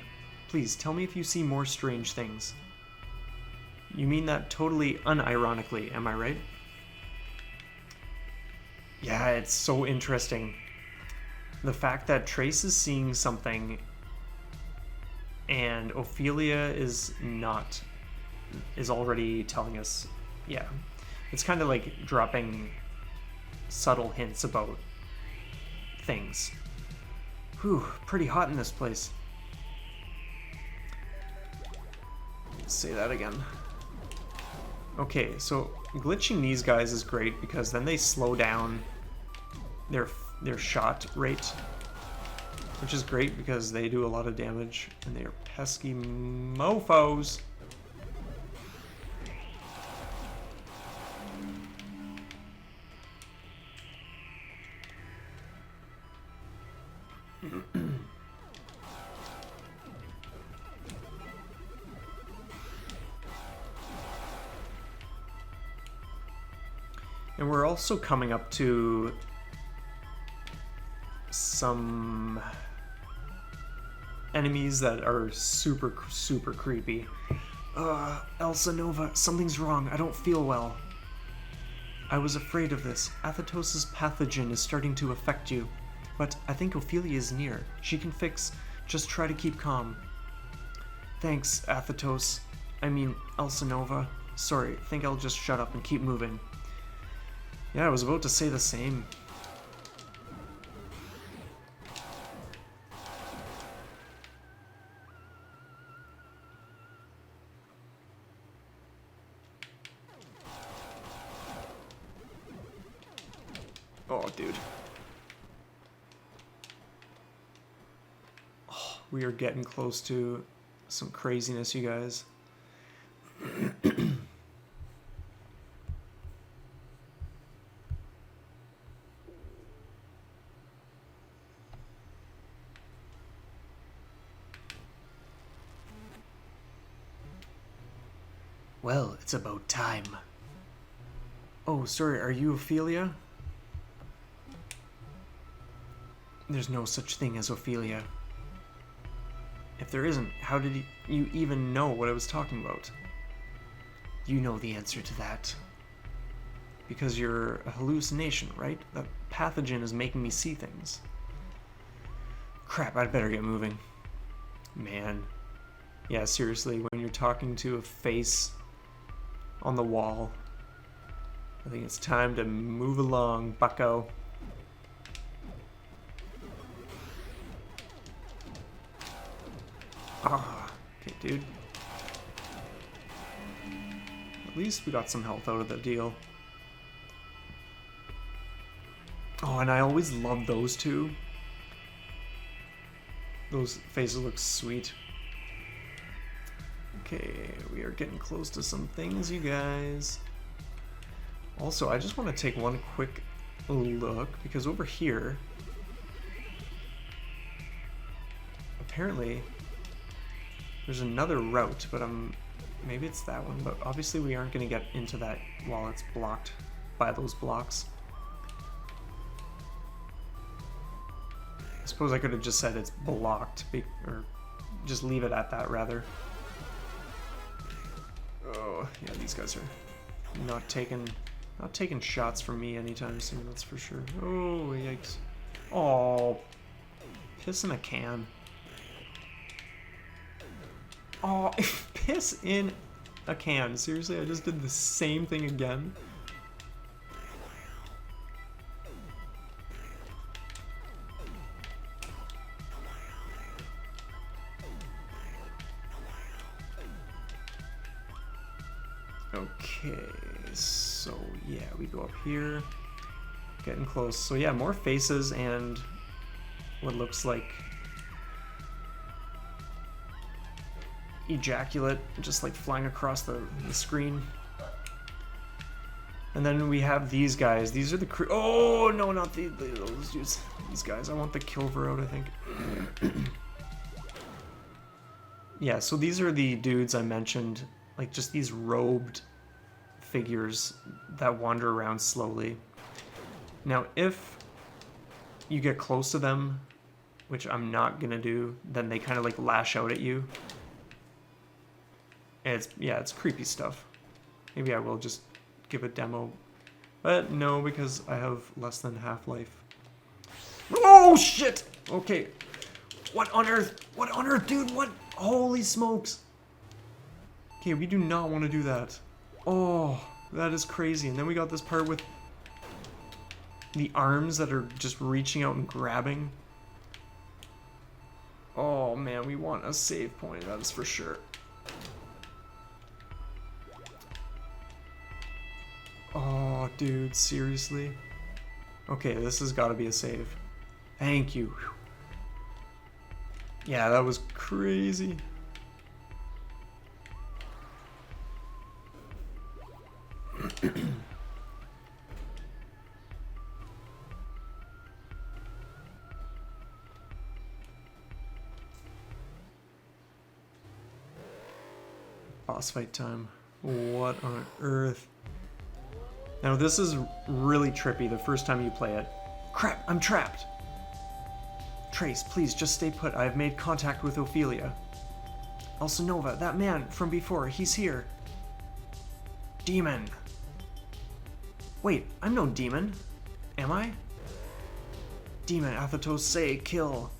Please, tell me if you see more strange things. You mean that totally unironically, am I right? Yeah, it's so interesting. The fact that Trace is seeing something and Ophelia is not, is already telling us, yeah. It's kind of like dropping subtle hints about things. Whew, pretty hot in this place. Let's say that again. Okay, so glitching these guys is great because then they slow down their shot rate. which is great because they do a lot of damage and they are pesky mofos. And we're also coming up to some enemies that are super creepy. Elsa Nova, something's wrong. I don't feel well. I was afraid of this. Athos' pathogen is starting to affect you. But I think Ophelia is near. She can fix. Just try to keep calm. Thanks, Athos. I mean, Elsa Nova. Sorry, think I'll just shut up and keep moving. Yeah, I was about to say the same. Oh, dude. Oh, we are getting close to some craziness, you guys. Well, it's about time. Oh, sorry, are you Ophelia? There's no such thing as Ophelia. If there isn't, how did you even know what I was talking about? You know the answer to that. Because you're a hallucination, right? That pathogen is making me see things. Crap, I'd better get moving. Man. Yeah, seriously, when you're talking to a face on the wall, I think it's time to move along, bucko. Ah, okay, dude. At least we got some health out of the deal. Oh, and I always love those two. Those faces look sweet. Okay, we are getting close to some things, you guys. Also, I just want to take one quick look, because over here, apparently, there's another route, but maybe it's that one, but obviously we aren't going to get into that while it's blocked by those blocks. I suppose I could have just said it's blocked, or just leave it at that, rather. Oh, yeah, these guys are not taking shots from me anytime soon, that's for sure. Oh, yikes. Oh, piss in a can. Oh, piss in a can. Seriously, I just did the same thing again. Okay, so yeah, we go up here, getting close. So yeah, more faces and what looks like ejaculate just like flying across the screen. And then we have these guys. These are the oh no, not those dudes. These guys. I want the Kilver out, I think. Yeah, so these are the dudes I mentioned, like just these robed figures that wander around slowly. Now, if you get close to them, which I'm not gonna do, then they kind of like lash out at you. And it's creepy stuff. Maybe I will just give a demo, but no, because I have less than half-life. Oh shit! Okay, what on earth, dude? What? Holy smokes! Okay, we do not want to do that. Oh, that is crazy. And then we got this part with the arms that are just reaching out and grabbing. Oh man, we want a save point, that is for sure. Oh, dude, seriously? Okay, this has got to be a save. Thank you. Yeah, that was crazy. Boss fight time. What on earth? Now this is really trippy the first time you play it. Crap, I'm trapped! Trace, please just stay put. I have made contact with Ophelia. Nova, that man from before, he's here. Demon. Wait, I'm no demon. Am I? Demon, Athetos, say, kill.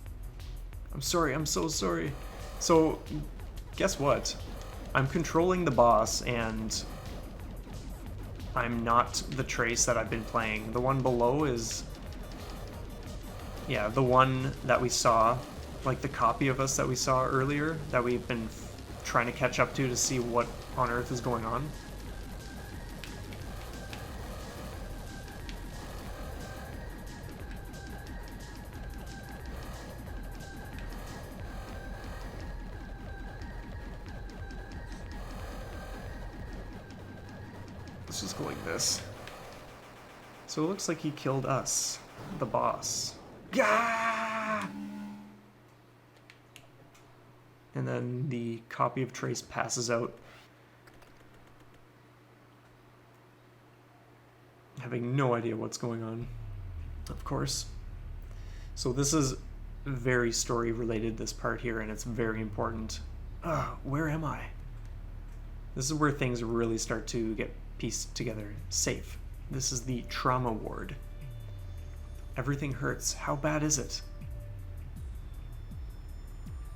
I'm sorry, I'm so sorry. So, guess what? I'm controlling the boss, and I'm not the Trace that I've been playing. The one below is... yeah, the one that we saw, like the copy of us that we saw earlier, that we've been trying to catch up to see what on earth is going on. Let's just go like this. So it looks like he killed us, the boss. Gah! And then the copy of Trace passes out, having no idea what's going on, of course. So this is very story related, this part here, and it's very important. Where am I? This is where things really start to get pieced together. Safe. This is the trauma ward. Everything hurts. How bad is it?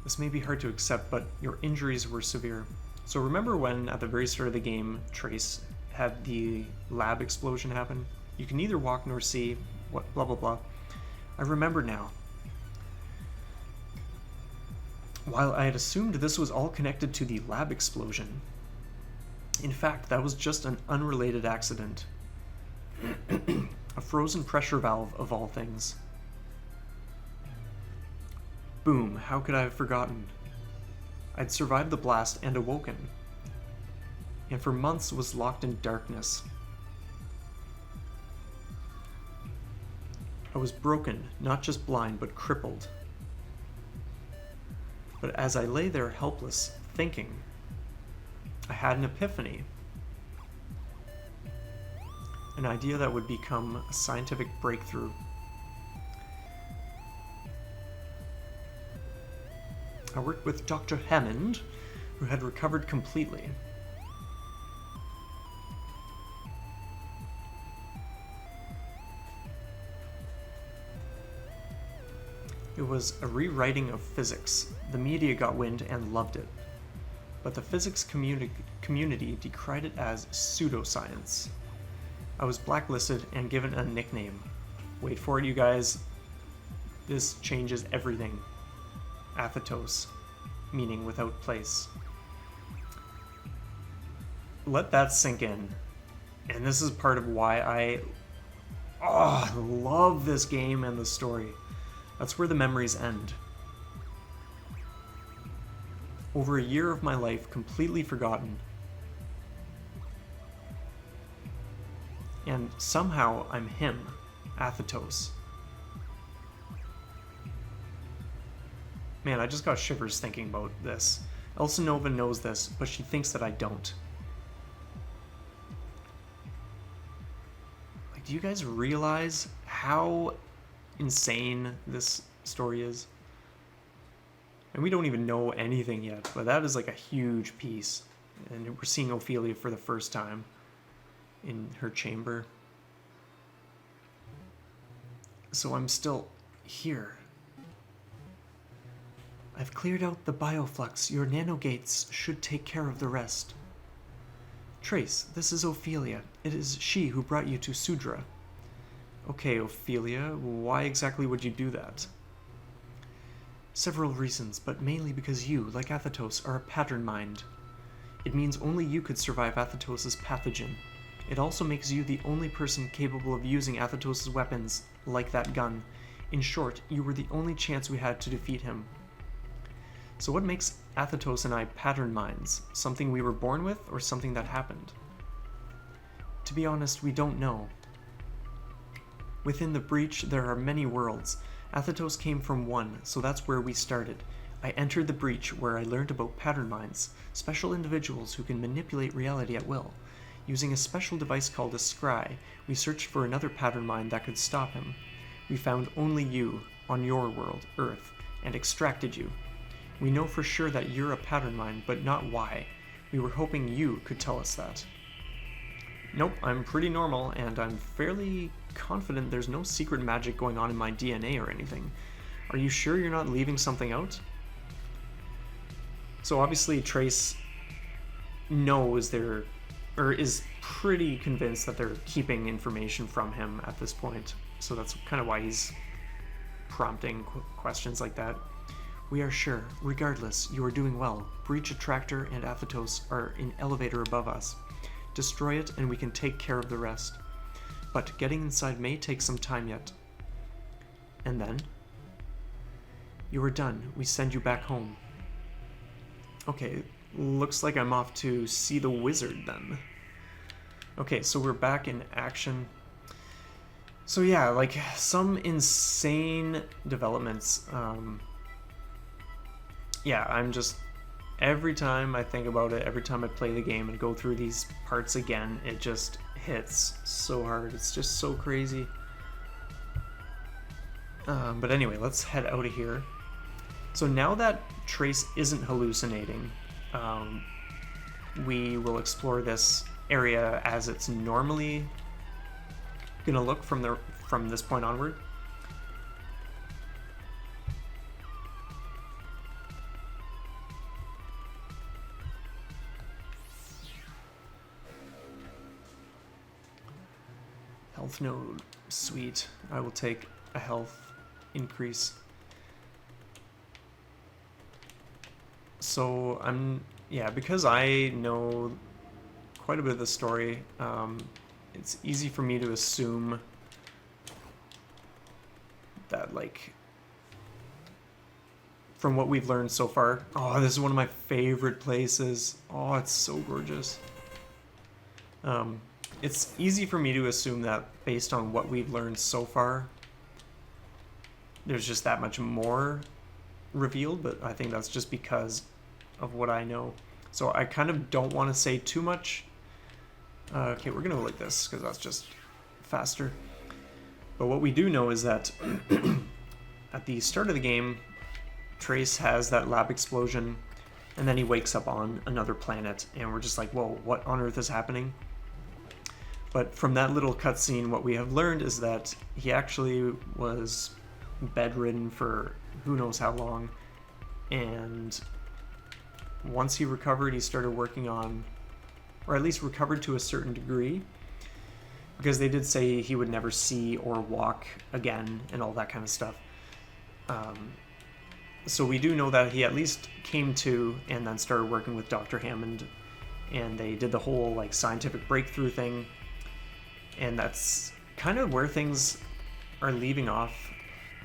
This may be hard to accept, but your injuries were severe. So remember when, at the very start of the game, Trace had the lab explosion happen? You can neither walk nor see, what, blah blah blah. I remember now. While I had assumed this was all connected to the lab explosion, in fact, that was just an unrelated accident. A frozen pressure valve, of all things. Boom, how could I have forgotten? I'd survived the blast and awoken, and for months was locked in darkness. I was broken, not just blind, but crippled. But as I lay there helpless, thinking, I had an epiphany. An idea that would become a scientific breakthrough. I worked with Dr. Hammond, who had recovered completely. It was a rewriting of physics. The media got wind and loved it. But the physics community decried it as pseudoscience. I was blacklisted and given a nickname. Wait for it, you guys. This changes everything. Athetos, meaning without place. Let that sink in. And this is part of why I love this game and the story. That's where the memories end. Over a year of my life completely forgotten. And somehow I'm him, Athetos. Man, I just got shivers thinking about this. Nova knows this, but she thinks that I don't. Like, do you guys realize how insane this story is? And we don't even know anything yet, but that is like a huge piece. And we're seeing Ophelia for the first time in her chamber. So I'm still here. I've cleared out the bioflux. Your nanogates should take care of the rest. Trace, this is Ophelia. It is she who brought you to Sudra. Okay, Ophelia, why exactly would you do that? Several reasons, but mainly because you, like Athetos, are a pattern mind. It means only you could survive Athetos' pathogen. It also makes you the only person capable of using Athetos' weapons, like that gun. In short, you were the only chance we had to defeat him. So what makes Athetos and I pattern minds? Something we were born with, or something that happened? To be honest, we don't know. Within the breach, there are many worlds. Athetos came from one, so that's where we started. I entered the breach, where I learned about pattern minds, special individuals who can manipulate reality at will. Using a special device called a scry, we searched for another pattern mind that could stop him. We found only you, on your world, Earth, and extracted you. We know for sure that you're a pattern mind, but not why. We were hoping you could tell us that. Nope, I'm pretty normal, and I'm fairly confident there's no secret magic going on in my DNA or anything. Are you sure you're not leaving something out? So obviously Trace knows they're, or is pretty convinced that they're keeping information from him at this point. So that's kind of why he's prompting questions like that. We are sure. Regardless, you are doing well. Breach Attractor and Athetos are in elevator above us. Destroy it and we can take care of the rest. But getting inside may take some time yet. And then? You are done. We send you back home. Okay, looks like I'm off to see the wizard then. Okay, so we're back in action. So yeah, like some insane developments. Yeah, I'm just, every time I think about it, every time I play the game and go through these parts again, it just hits so hard. It's just so crazy. But anyway, let's head out of here. So now that Trace isn't hallucinating, we will explore this area as it's normally gonna look from this point onward. Health node, sweet. I will take a health increase. So because I know quite a bit of the story, it's easy for me to assume that, like, from what we've learned so far, oh, this is one of my favorite places. Oh, it's so gorgeous. It's easy for me to assume that based on what we've learned so far, there's just that much more revealed, but I think that's just because of what I know. So I kind of don't want to say too much. Okay, we're gonna go like this because that's just faster. But what we do know is that at the start of the game, Trace has that lab explosion, and then he wakes up on another planet, and we're just like, whoa, what on earth is happening? But from that little cutscene, what we have learned is that he actually was bedridden for who knows how long, and once he recovered, he started working on, or at least recovered to a certain degree, because they did say he would never see or walk again and all that kind of stuff. So we do know that he at least came to and then started working with Dr. Hammond, and they did the whole like scientific breakthrough thing, and that's kind of where things are leaving off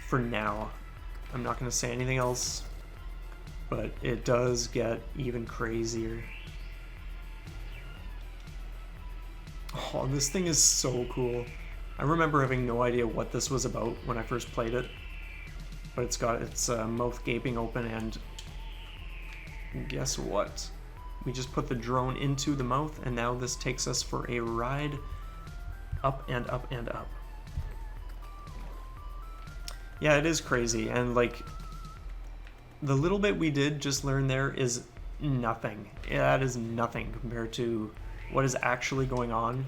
for now. I'm not going to say anything else, but it does get even crazier. Oh, this thing is so cool. I remember having no idea what this was about when I first played it, but it's got its mouth gaping open, and guess what? We just put the drone into the mouth, and now this takes us for a ride up and up and up. Yeah, it is crazy, and like the little bit we did just learn there is nothing. Yeah, that is nothing compared to what is actually going on.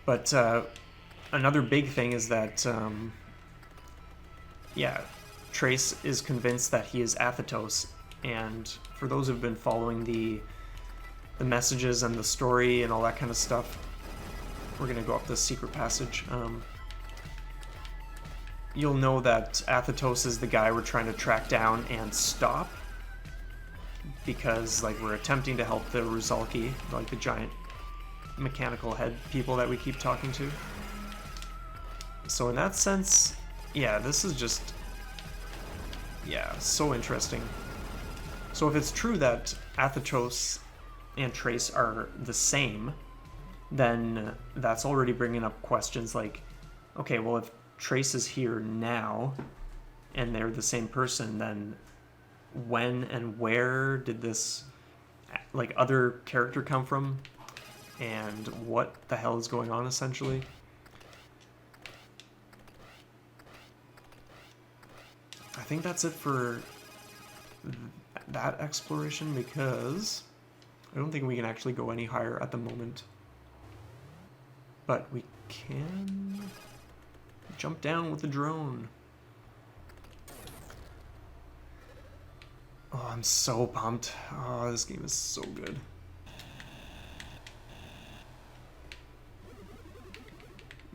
But another big thing is that Trace is convinced that he is Athetos, and for those who've been following the messages and the story and all that kind of stuff, we're gonna go up this secret passage. You'll know that Athetos is the guy we're trying to track down and stop, because like we're attempting to help the Ruzalki, like the giant mechanical head people that we keep talking to. So in that sense, yeah, this is just, yeah, so interesting. So if it's true that Athetos and Trace are the same, then that's already bringing up questions like, okay, well, if Trace is here now and they're the same person, then when and where did this like other character come from, and what the hell is going on essentially? I think that's it for that exploration, because I don't think we can actually go any higher at the moment. But we can jump down with the drone. Oh, I'm so pumped. Oh, this game is so good.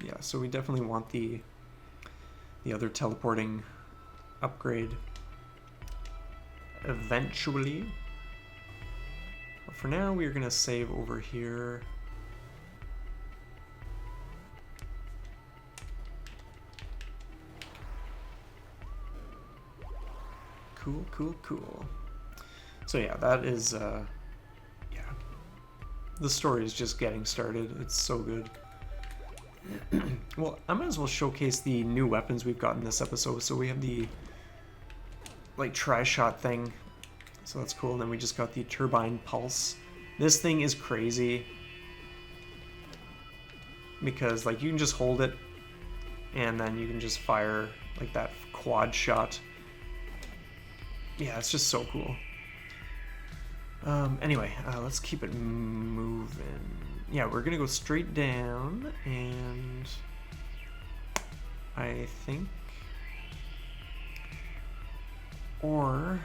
Yeah, so we definitely want the other teleporting upgrade eventually. But for now, we're gonna save over here. Cool, cool, cool. So yeah, that is, yeah. The story is just getting started. It's so good. Well, I might as well showcase the new weapons we've got in this episode. So we have the, like, tri-shot thing. So that's cool. And then we just got the turbine pulse. This thing is crazy, because, like, you can just hold it, and then you can just fire, like, that quad shot. Yeah, it's just so cool. Anyway, let's keep it moving. Yeah, we're gonna go straight down, and I think, or,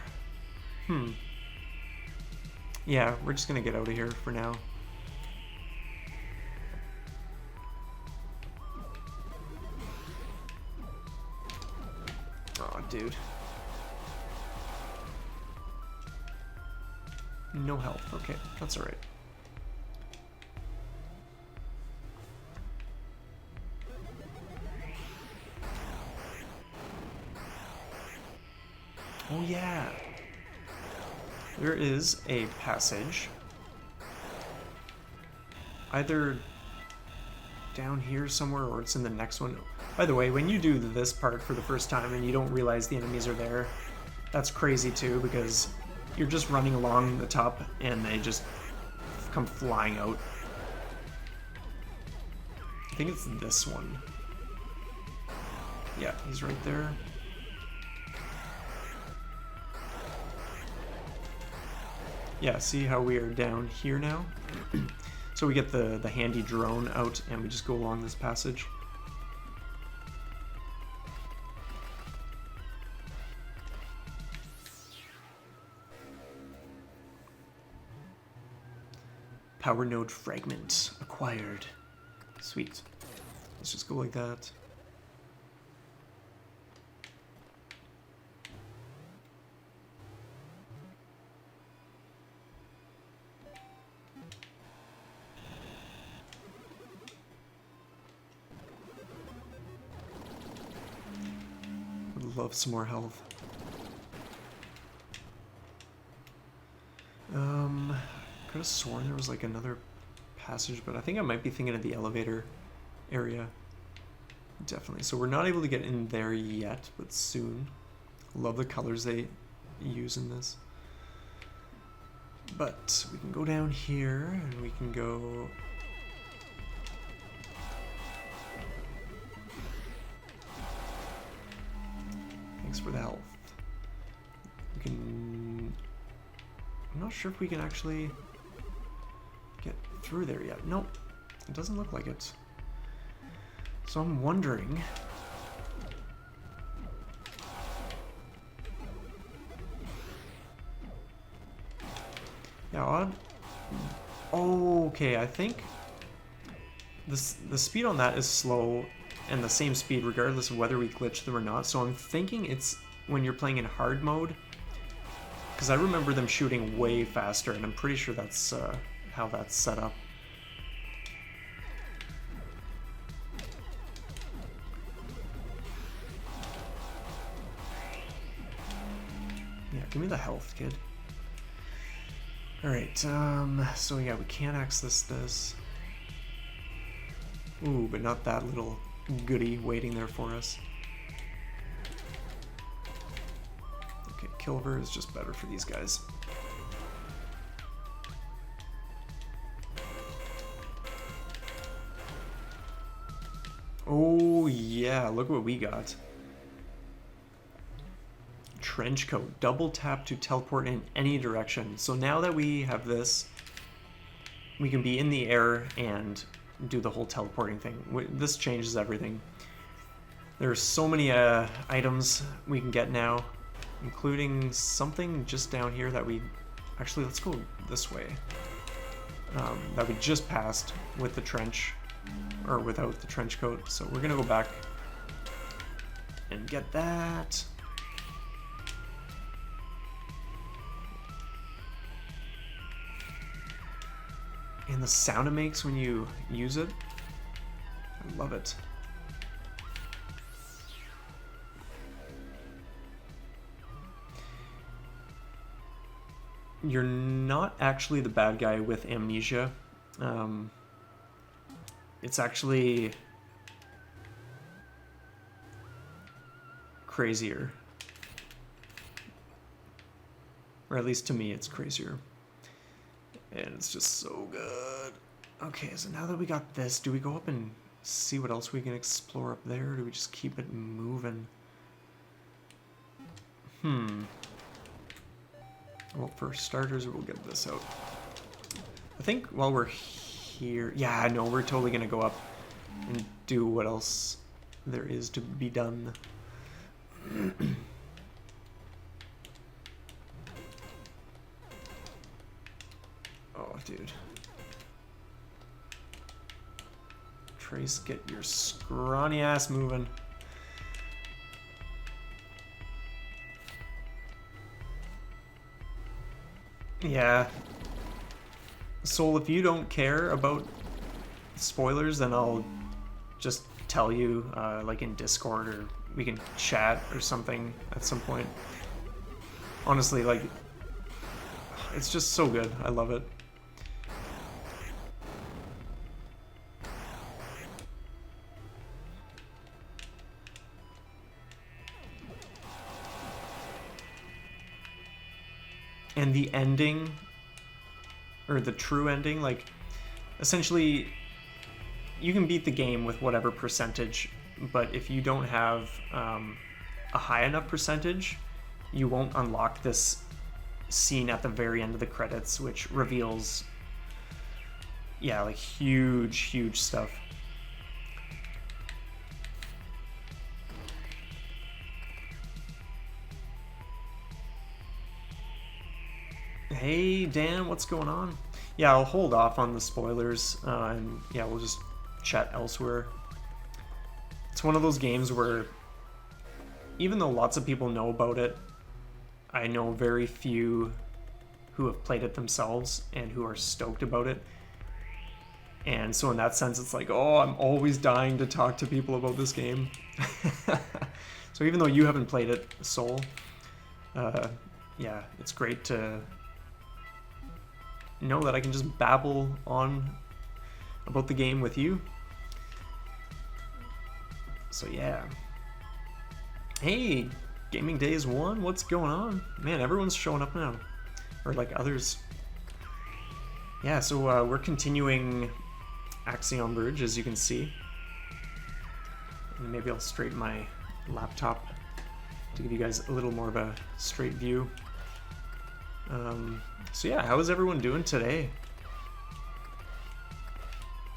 yeah, we're just gonna get out of here for now. Oh, dude. No health. Okay, that's alright. Oh yeah. There is a passage. Either down here somewhere, or it's in the next one. By the way, when you do this part for the first time and you don't realize the enemies are there, that's crazy too, because you're just running along the top and they just come flying out. I think it's this one. Yeah, he's right there. Yeah, see how we are down here now? So we get the handy drone out and we just go along this passage. Power node fragment acquired. Sweet. Let's just go like that. Would love some more health. Could have sworn there was like another passage, but I think I might be thinking of the elevator area. Definitely. So we're not able to get in there yet, but soon. Love the colors they use in this. But we can go down here and we can go... Thanks for the health. We can... I'm not sure if we can actually get through there yet. Nope, it doesn't look like it. So I'm wondering... Yeah, odd. Okay, I think the speed on that is slow and the same speed regardless of whether we glitch them or not. So I'm thinking it's when you're playing in hard mode, because I remember them shooting way faster, and I'm pretty sure that's how that's set up. Yeah, give me the health, kid. Alright, so yeah, we can't access this. Ooh, but not that little goodie waiting there for us. Okay, Kilver is just better for these guys. Oh yeah, look what we got. Trench coat, double tap to teleport in any direction. So now that we have this, we can be in the air and do the whole teleporting thing. This changes everything. There's so many items we can get now, including something just down here that we... Actually, let's go this way. That we just passed with the trench, or without the trench coat. So we're gonna go back and get that. And the sound it makes when you use it, I love it. You're not actually the bad guy with amnesia. It's actually crazier. Or at least to me, it's crazier. And it's just so good. Okay, so now that we got this, do we go up and see what else we can explore up there, or do we just keep it moving? Well, for starters, we'll get this out. I think while we're here... Yeah, no, we're totally going to go up and do what else there is to be done. Oh, dude. Trace, get your scrawny ass moving. Yeah. Soul, if you don't care about spoilers, then I'll just tell you, like in Discord, or we can chat or something at some point. Honestly, like, it's just so good. I love it. And the ending, or the true ending, like, essentially, you can beat the game with whatever percentage, but if you don't have a high enough percentage, you won't unlock this scene at the very end of the credits, which reveals, yeah, like, huge stuff. Hey, Dan, what's going on? Yeah, I'll hold off on the spoilers, and yeah, we'll just chat elsewhere. It's one of those games where, even though lots of people know about it, I know very few who have played it themselves and who are stoked about it. And so in that sense, it's like, oh, I'm always dying to talk to people about this game. So even though you haven't played it, Soul, yeah, it's great to know that I can just babble on about the game with you. So yeah. Hey, Gaming Days 1, what's going on? Man, everyone's showing up now. Or like others. Yeah, so we're continuing Axiom Verge, as you can see. And maybe I'll straighten my laptop to give you guys a little more of a straight view. So yeah, how is everyone doing today?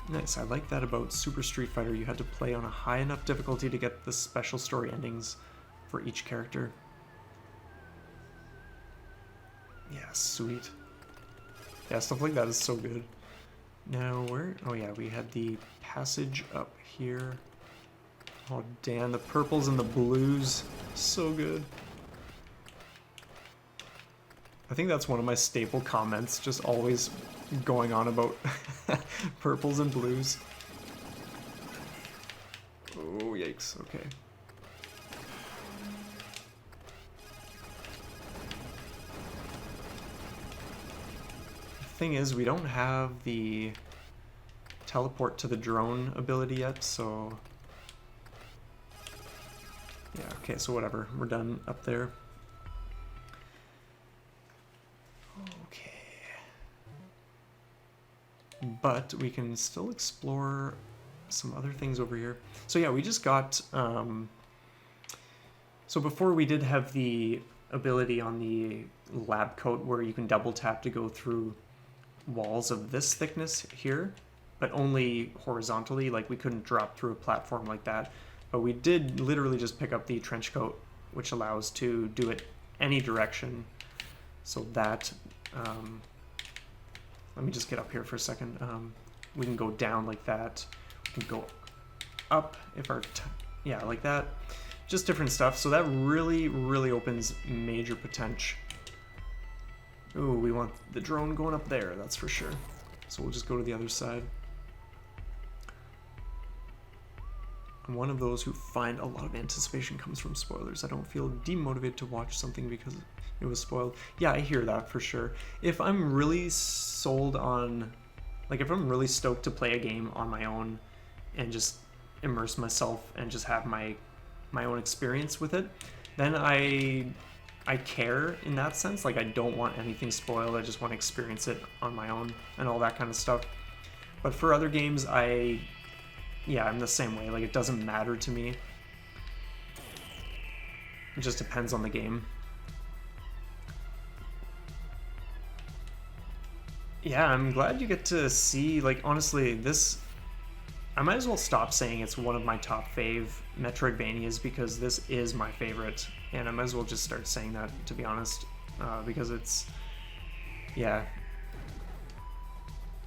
Nice, I like that about Super Street Fighter. You had to play on a high enough difficulty to get the special story endings for each character. Yeah, sweet. Yeah, stuff like that is so good. Now, where? Oh yeah, we had the passage up here. Oh damn, the purples and the blues. So good. I think that's one of my staple comments, just always going on about purples and blues. Oh, yikes, okay. thing is, we don't have the teleport to the drone ability yet, so... Yeah, okay, so whatever. We're done up there. Okay. But we can still explore some other things over here. So yeah, we just got... So before we did have the ability on the lab coat where you can double tap to go through walls of this thickness here, but only horizontally. Like, we couldn't drop through a platform like that. But we did literally just pick up the trench coat, which allows to do it any direction. So that, let me just get up here for a second. We can go down like that. We can go up if our, yeah, like that. Just different stuff. So that really, really opens major potential. Ooh, we want the drone going up there, that's for sure. So we'll just go to the other side. I'm one of those who find a lot of anticipation comes from spoilers. I don't feel demotivated to watch something because it was spoiled. Yeah, I hear that for sure. If I'm really sold on, like, if I'm really stoked to play a game on my own and just immerse myself and just have my own experience with it, then I care in that sense. Like, I don't want anything spoiled. I just want to experience it on my own and all that kind of stuff. But for other games, I'm the same way. Like, it doesn't matter to me. It just depends on the game. Yeah, I'm glad you get to see, like, honestly, this... I might as well stop saying it's one of my top fave Metroidvanias, because this is my favorite, and I might as well just start saying that, to be honest, because it's, yeah.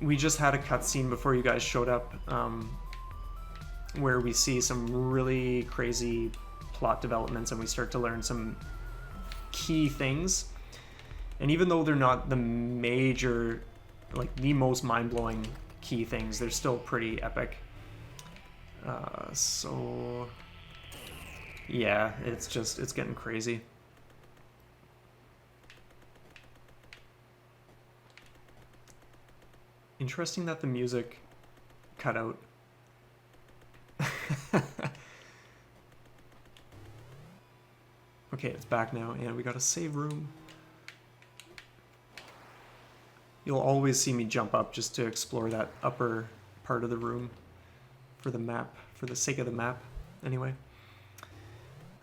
We just had a cutscene before you guys showed up, where we see some really crazy plot developments and we start to learn some key things, and even though they're not the major, like the most mind-blowing key things, they're still pretty epic. So yeah, it's getting crazy. Interesting that the music cut out. Okay, it's back now, and we got a save room. You'll always see me jump up just to explore that upper part of the room for the map, for the sake of the map, anyway.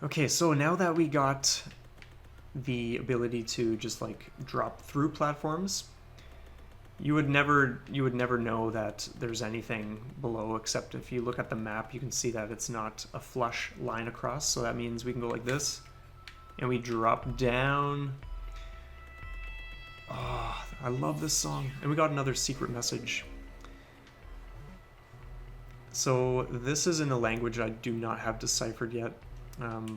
Okay, so now that we got the ability to just like drop through platforms, you would never know that there's anything below, except if you look at the map, you can see that it's not a flush line across, so that means we can go like this, and we drop down. Oh, I love this song. And we got another secret message. So this is in a language I do not have deciphered yet,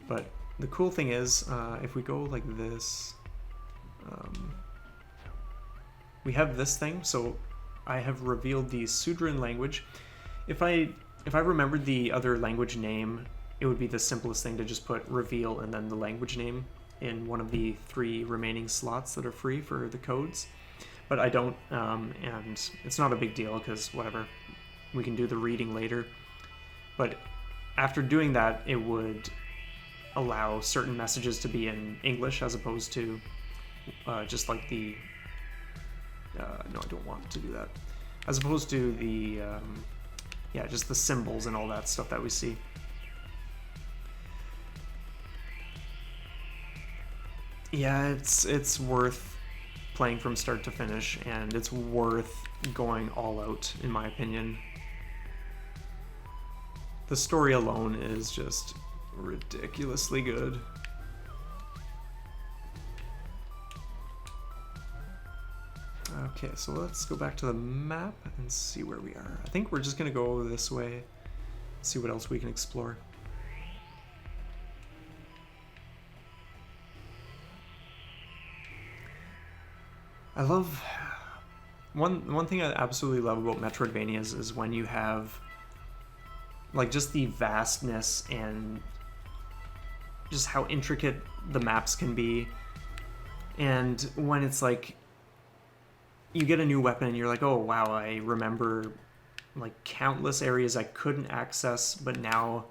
but the cool thing is, if we go like this, we have this thing. So I have revealed the Sudran language. If I remembered the other language name, it would be the simplest thing to just put reveal and then the language name in one of the 3 remaining slots that are free for the codes. But I don't, and it's not a big deal because whatever, we can do the reading later. But after doing that, it would allow certain messages to be in English as opposed to just like the, no, I don't want to do that. As opposed to the, yeah, just the symbols and all that stuff that we see. Yeah, it's worth playing from start to finish, and it's worth going all out, in my opinion. The story alone is just ridiculously good. Okay, so let's go back to the map and see where we are. I think we're just gonna go this way, see what else we can explore. I love one thing I absolutely love about Metroidvanias is when you have like just the vastness and just how intricate the maps can be, and when it's like you get a new weapon and you're like, oh wow, I remember like countless areas I couldn't access, but now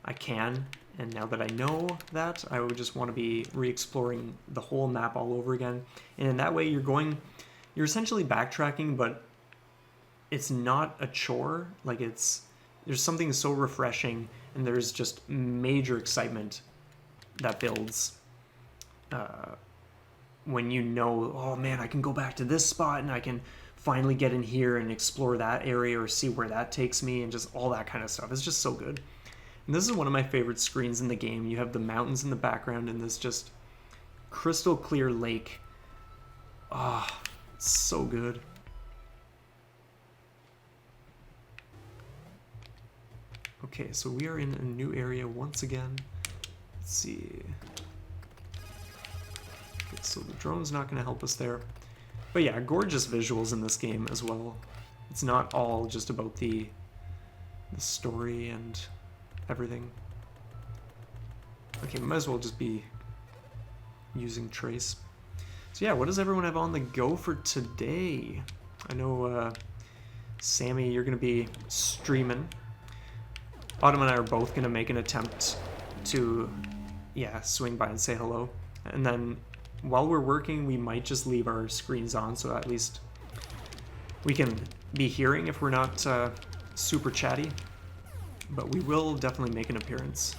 I can. And now that I know that, I would just want to be re-exploring the whole map all over again. And in that way, you're essentially backtracking, but it's not a chore. Like there's something so refreshing, and there's just major excitement that builds when you know, oh man, I can go back to this spot and I can finally get in here and explore that area or see where that takes me, and just all that kind of stuff. It's just so good. And this is one of my favorite screens in the game. You have the mountains in the background and this just crystal clear lake. Ah, oh, it's so good. Okay, so we are in a new area once again. Let's see. Okay, so the drone's not going to help us there. But yeah, gorgeous visuals in this game as well. It's not all just about the story and everything. Okay, might as well just be using Trace. So yeah, what does everyone have on the go for today? I know, Sammy, you're going to be streaming. Autumn and I are both going to make an attempt to, yeah, swing by and say hello. And then while we're working, we might just leave our screens on, so at least we can be hearing if we're not super chatty. But we will definitely make an appearance.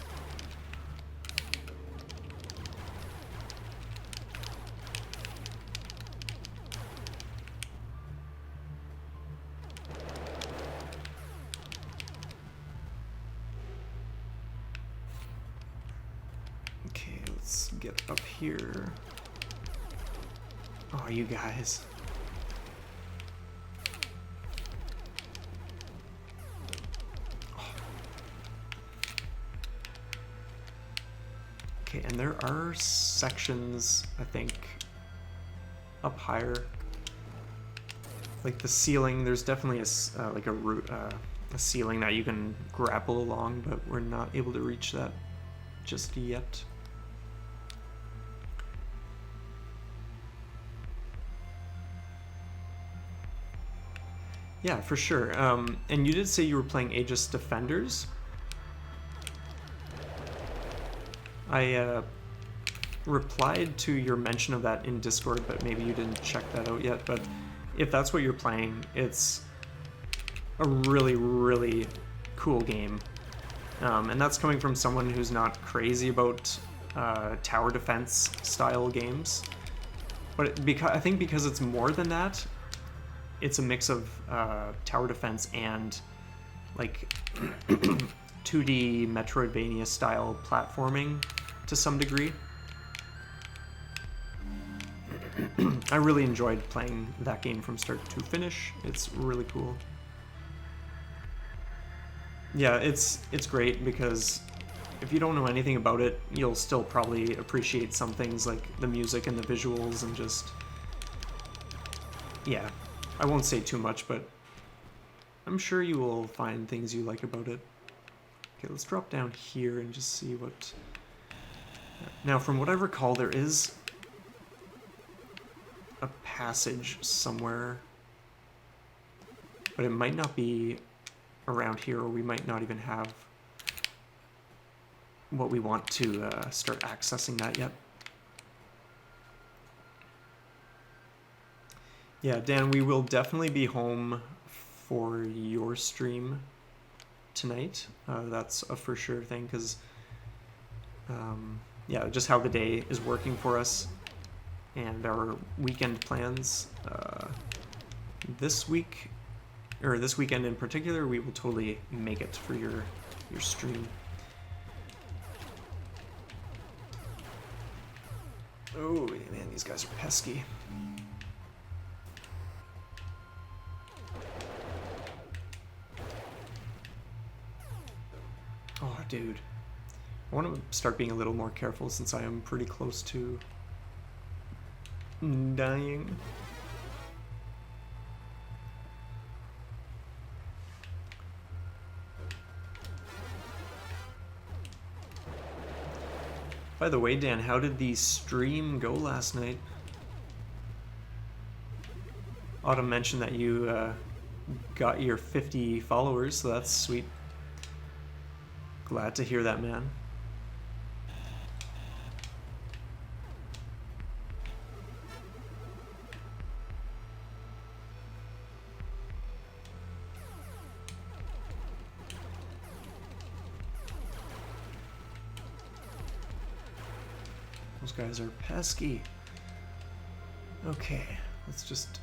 Okay, let's get up here. Oh, you guys. Okay, and there are sections, I think, up higher. Like the ceiling, there's definitely a ceiling that you can grapple along, but we're not able to reach that just yet. Yeah, for sure. And you did say you were playing Aegis Defenders. I replied to your mention of that in Discord, but maybe you didn't check that out yet. But if that's what you're playing, it's a really, really cool game. And that's coming from someone who's not crazy about tower defense style games. But I think because it's more than that, it's a mix of tower defense and like 2D Metroidvania style platforming to some degree. I really enjoyed playing that game from start to finish. It's really cool. Yeah, it's great because if you don't know anything about it, you'll still probably appreciate some things like the music and the visuals and just... Yeah, I won't say too much, but I'm sure you will find things you like about it. Okay, let's drop down here and just see what... Now, from what I recall, there is a passage somewhere, but it might not be around here, or we might not even have what we want to start accessing that yet. Yeah, Dan, we will definitely be home for your stream tonight. That's a for sure thing, because yeah, just how the day is working for us and our weekend plans. This week, or this weekend in particular, we will totally make it for your stream. Oh man, these guys are pesky. Oh, dude. I want to start being a little more careful since I am pretty close to dying. By the way, Dan, how did the stream go last night? Autumn mentioned that you got your 50 followers, so that's sweet. Glad to hear that, man. Those guys are pesky. Okay, let's just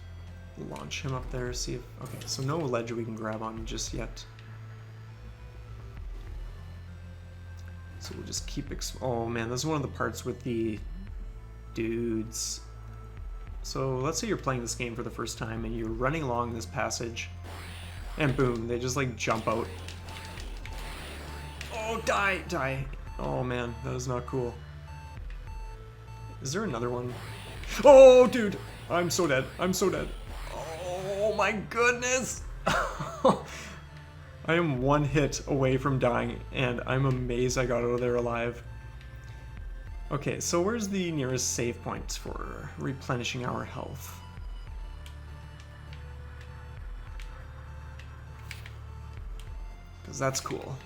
launch him up there, see if... Okay, so no ledge we can grab on just yet. So we'll just keep... Oh man, this is one of the parts with the dudes. So let's say you're playing this game for the first time and you're running along this passage, and boom, they just like jump out. Oh, die, die. Oh man, that is not cool. Is there another one? Oh, dude, I'm so dead. I'm so dead. Oh my goodness. I am one hit away from dying, and I'm amazed I got out of there alive. Okay, so where's the nearest save point for replenishing our health? Because that's cool.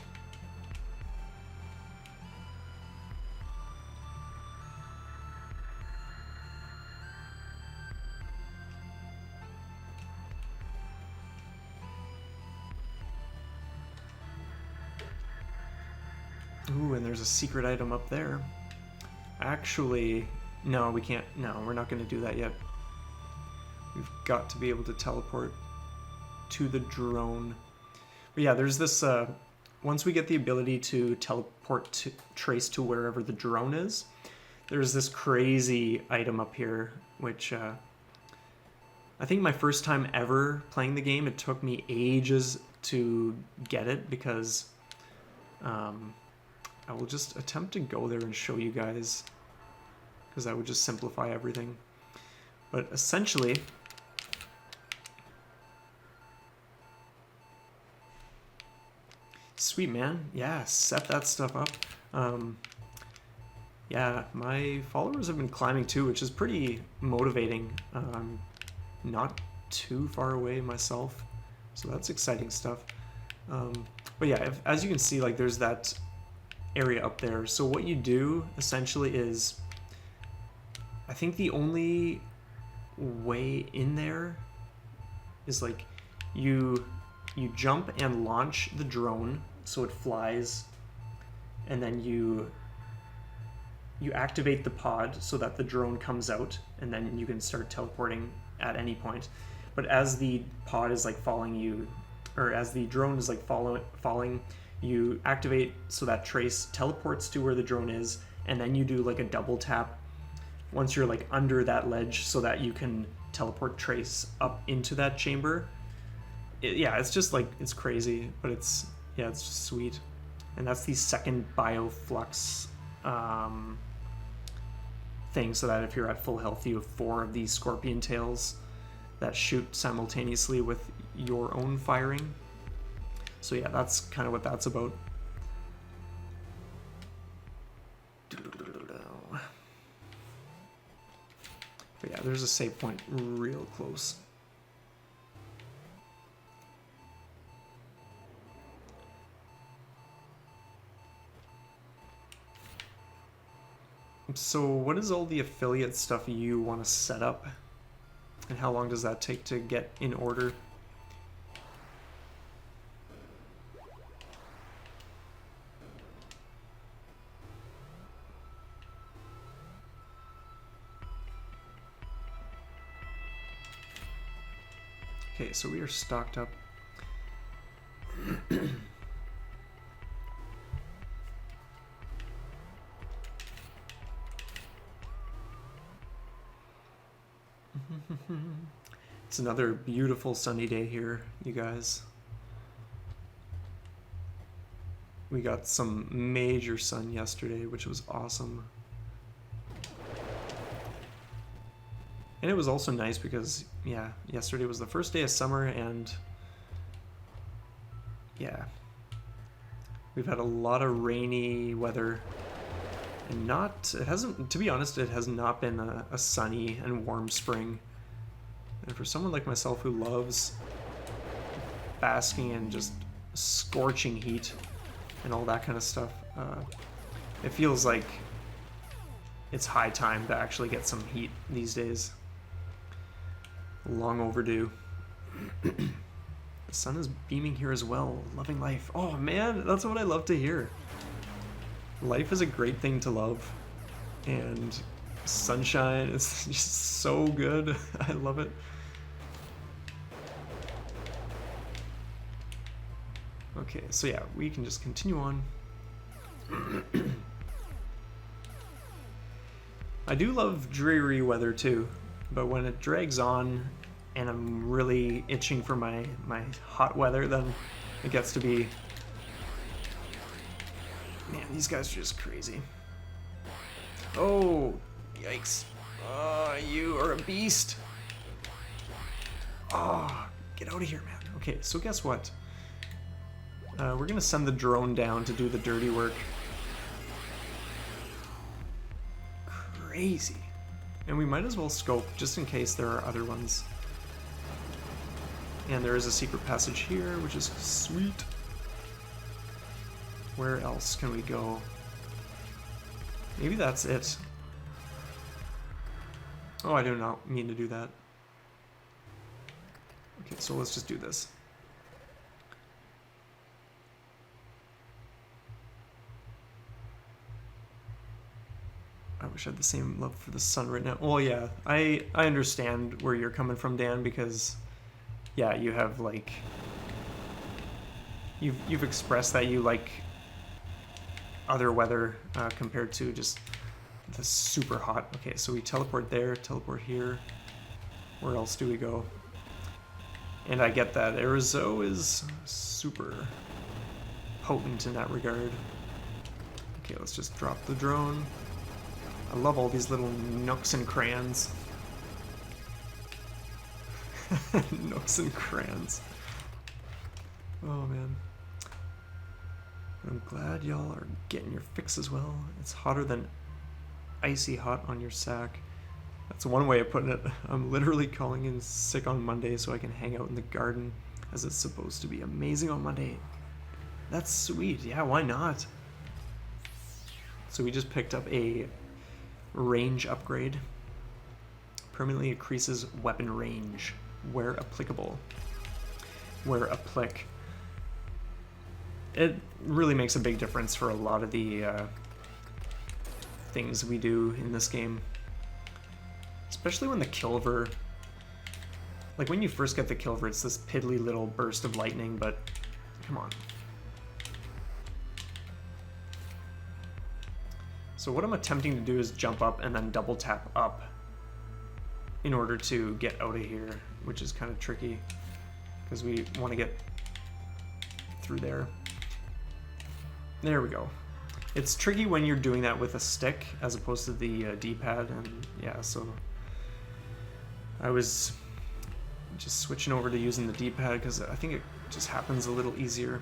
Ooh, and there's a secret item up there. Actually, no, we can't. No, we're not going to do that yet. We've got to be able to teleport to the drone. But yeah, there's this... once we get the ability to teleport to Trace to wherever the drone is, there's this crazy item up here, which... I think my first time ever playing the game, it took me ages to get it, because... I will just attempt to go there and show you guys, because that would just simplify everything. But essentially, sweet, man. Yeah, set that stuff up. Yeah, my followers have been climbing too, which is pretty motivating. I'm not too far away myself, so that's exciting stuff. But yeah, as you can see, like, there's that area up there. So what you do essentially is, I think the only way in there is like you jump and launch the drone so it flies, and then you activate the pod so that the drone comes out, and then you can start teleporting at any point. But as the pod is like following you, or as the drone is like falling, you activate so that Trace teleports to where the drone is, and then you do like a double tap once you're like under that ledge so that you can teleport Trace up into that chamber. Yeah, it's just like, it's crazy, but it's just sweet. And that's the second bioflux thing, so that if you're at full health, you have 4 of these scorpion tails that shoot simultaneously with your own firing. So yeah, that's kind of what that's about. But yeah, there's a save point real close. So what is all the affiliate stuff you want to set up? And how long does that take to get in order? Okay, so we are stocked up. It's another beautiful sunny day here, you guys. We got some major sun yesterday, which was awesome. And it was also nice because, yeah, yesterday was the first day of summer, and yeah, we've had a lot of rainy weather, and it hasn't, to be honest, it has not been a sunny and warm spring. And for someone like myself who loves basking in just scorching heat and all that kind of stuff, it feels like it's high time to actually get some heat these days. Long overdue. The sun is beaming here as well, loving life. Oh man, that's what I love to hear. Life is a great thing to love, and sunshine is just so good. I love it. Okay, so yeah, we can just continue on. I do love dreary weather too, but when it drags on and I'm really itching for my hot weather, then it gets to be... Man, these guys are just crazy. Oh, yikes. Oh, you are a beast. Oh, get out of here, man. Okay, so guess what? We're gonna send the drone down to do the dirty work. Crazy. And we might as well scope just in case there are other ones. And there is a secret passage here, which is sweet. Where else can we go? Maybe that's it. Oh, I do not mean to do that. Okay, so let's just do this. I wish I had the same love for the sun right now. Well, yeah, I understand where you're coming from, Dan, because, yeah, you have, like... You've expressed that you like other weather compared to just the super hot. Okay, so we teleport there, teleport here. Where else do we go? And I get that Arizona is super potent in that regard. Okay, let's just drop the drone. I love all these little nooks and crayons. Nooks and crayons. Oh man. I'm glad y'all are getting your fix as well. It's hotter than icy hot on your sack. That's one way of putting it. I'm literally calling in sick on Monday so I can hang out in the garden, as it's supposed to be amazing on Monday. That's sweet. Yeah, why not? So we just picked up a range upgrade. Permanently increases weapon range where applicable. Where applic. It really makes a big difference for a lot of the things we do in this game. Especially when the Kilver... Like, when you first get the Kilver, it's this piddly little burst of lightning, but... Come on. So what I'm attempting to do is jump up and then double tap up in order to get out of here, which is kind of tricky, because we want to get through there. There we go. It's tricky when you're doing that with a stick as opposed to the D-pad, and yeah, so I was just switching over to using the D-pad because I think it just happens a little easier.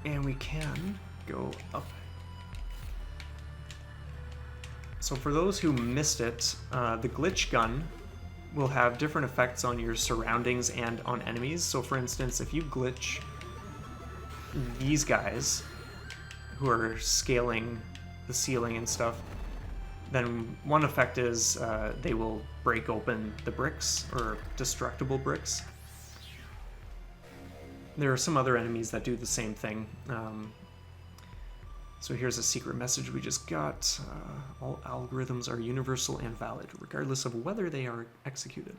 And we can go up. So for those who missed it, the glitch gun will have different effects on your surroundings and on enemies. So for instance, if you glitch these guys who are scaling the ceiling and stuff, then one effect is they will break open the bricks, or destructible bricks. There are some other enemies that do the same thing. So here's a secret message we just got. All algorithms are universal and valid, regardless of whether they are executed.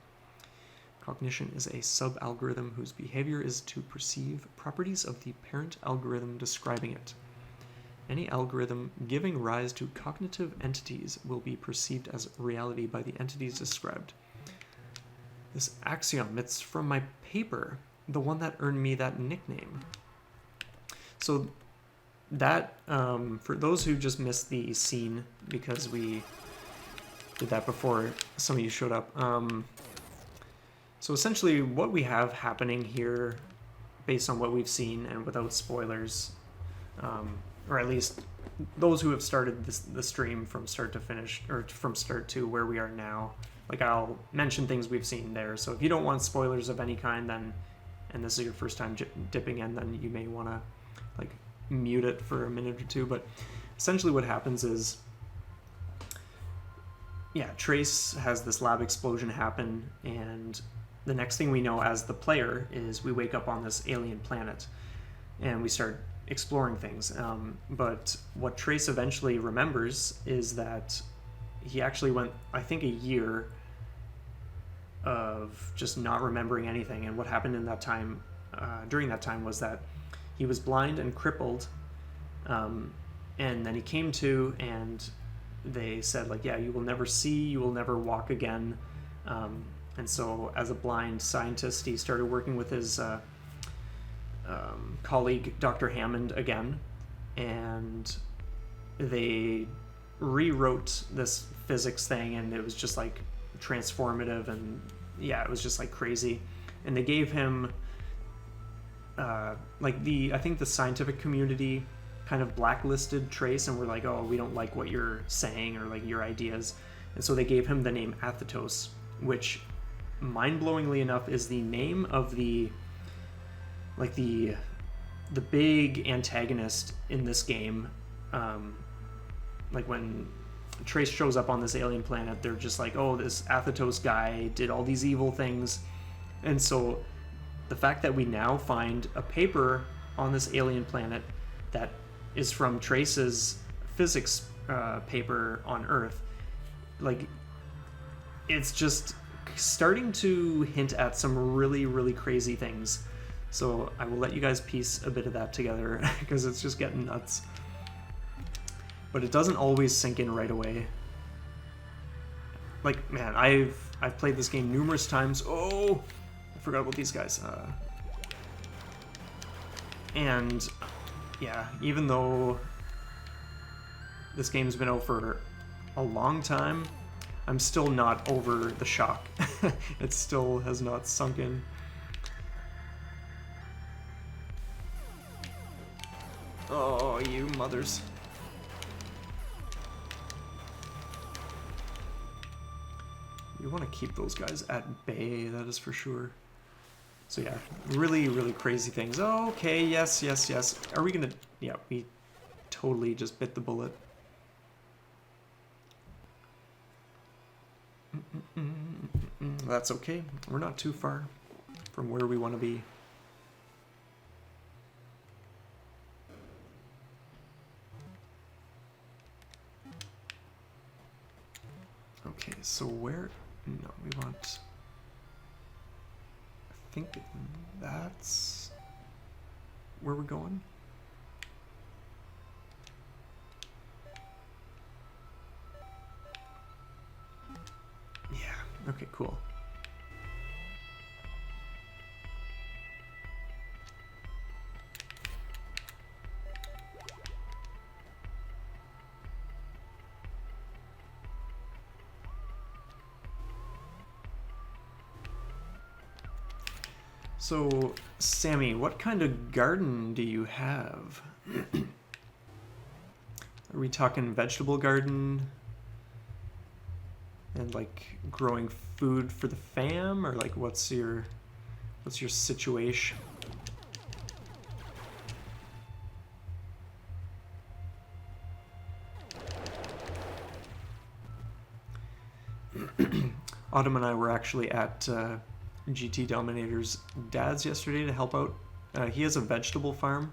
Cognition is a sub-algorithm whose behavior is to perceive properties of the parent algorithm describing it. Any algorithm giving rise to cognitive entities will be perceived as reality by the entities described. This axiom, it's from my paper, the one that earned me that nickname. So that, for those who just missed the scene, because we did that before some of you showed up, so essentially what we have happening here, based on what we've seen and without spoilers, or at least those who have started the stream from start to finish, or from start to where we are now. Like, I'll mention things we've seen there. So if you don't want spoilers of any kind, then, and this is your first time dipping in, then you may want to like mute it for a minute or two. But essentially what happens is, yeah, Trace has this lab explosion happen, and the next thing we know as the player is we wake up on this alien planet and we start exploring things. But what Trace eventually remembers is that he actually went, I think, a year of just not remembering anything. And what happened in that time, during that time, was that he was blind and crippled. And then he came to, and they said, like, yeah, you will never see, you will never walk again. And so as a blind scientist, he started working with his colleague, Dr. Hammond, again. And they rewrote this physics thing, and it was just like transformative, and yeah, it was just like crazy. And they gave him like I think the scientific community kind of blacklisted Trace and were like, oh, we don't like what you're saying or like your ideas. And so they gave him the name Athetos, which mind-blowingly enough is the name of the big antagonist in this game. Like when Trace shows up on this alien planet, they're just like, oh, this Athetos guy did all these evil things. And so the fact that we now find a paper on this alien planet that is from Trace's physics paper on Earth, like, it's just starting to hint at some really, really crazy things. So I will let you guys piece a bit of that together because it's just getting nuts. But it doesn't always sink in right away. Like, man, I've played this game numerous times. Oh, I forgot about these guys. And yeah, even though this game's been out for a long time, I'm still not over the shock. It still has not sunk in. Oh, you mothers. You want to keep those guys at bay, that is for sure. So yeah, really, really crazy things. Oh, okay, yes, yes, yes. Are we gonna... Yeah, we totally just bit the bullet. That's okay. We're not too far from where we want to be. Okay, so where... No, we want... I think that's where we're going. Yeah, okay, cool. So, Sammy, what kind of garden do you have? Are we talking vegetable garden? And like growing food for the fam? Or like what's your situation? Autumn and I were actually at GT Dominator's dad's yesterday to help out. He has a vegetable farm,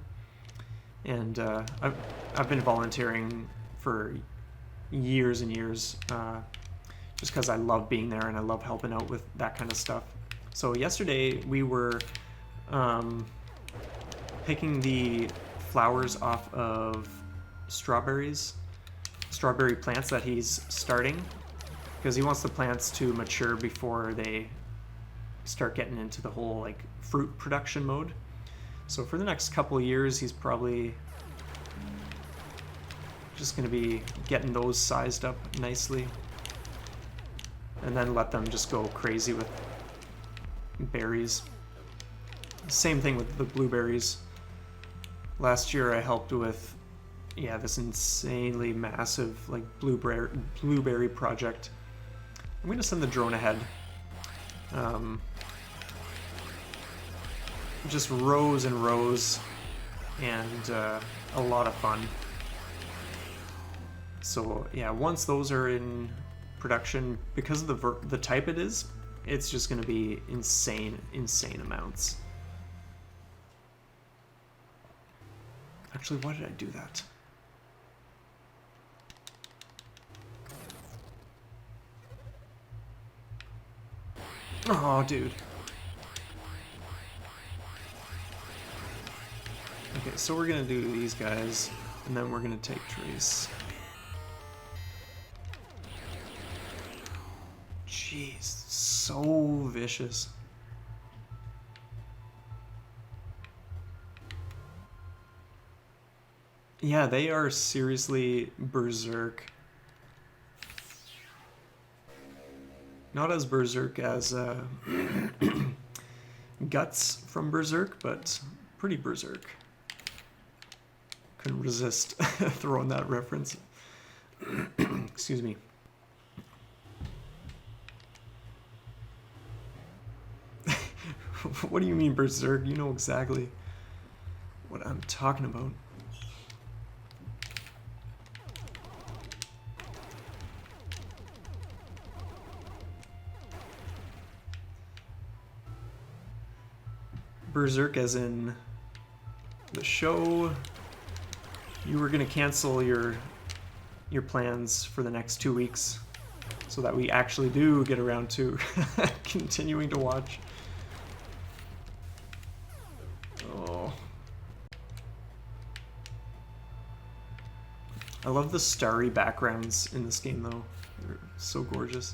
and I've been volunteering for years and years, just because I love being there and I love helping out with that kind of stuff. So yesterday we were picking the flowers off of strawberry plants that he's starting, because he wants the plants to mature before they start getting into the whole like fruit production mode. So for the next couple of years, he's probably just going to be getting those sized up nicely, and then let them just go crazy with berries. Same thing with the blueberries. Last year I helped with yeah, this insanely massive like blueberry project. I'm gonna send the drone ahead. Just rows and rows, and a lot of fun. So yeah, once those are in production, because of the type it is, it's just going to be insane amounts. Actually, why did I do that? Oh, dude. Okay, so we're gonna do these guys, and then we're gonna take Trace. Jeez, so vicious. Yeah, they are seriously berserk. Not as berserk as Guts from Berserk, but pretty berserk. Couldn't resist throwing that reference. Excuse me. What do you mean berserk? You know exactly what I'm talking about. Berserk as in the show. You were gonna cancel your plans for the next 2 weeks so that we actually do get around to continuing to watch. Oh. I love the starry backgrounds in this game though. They're so gorgeous.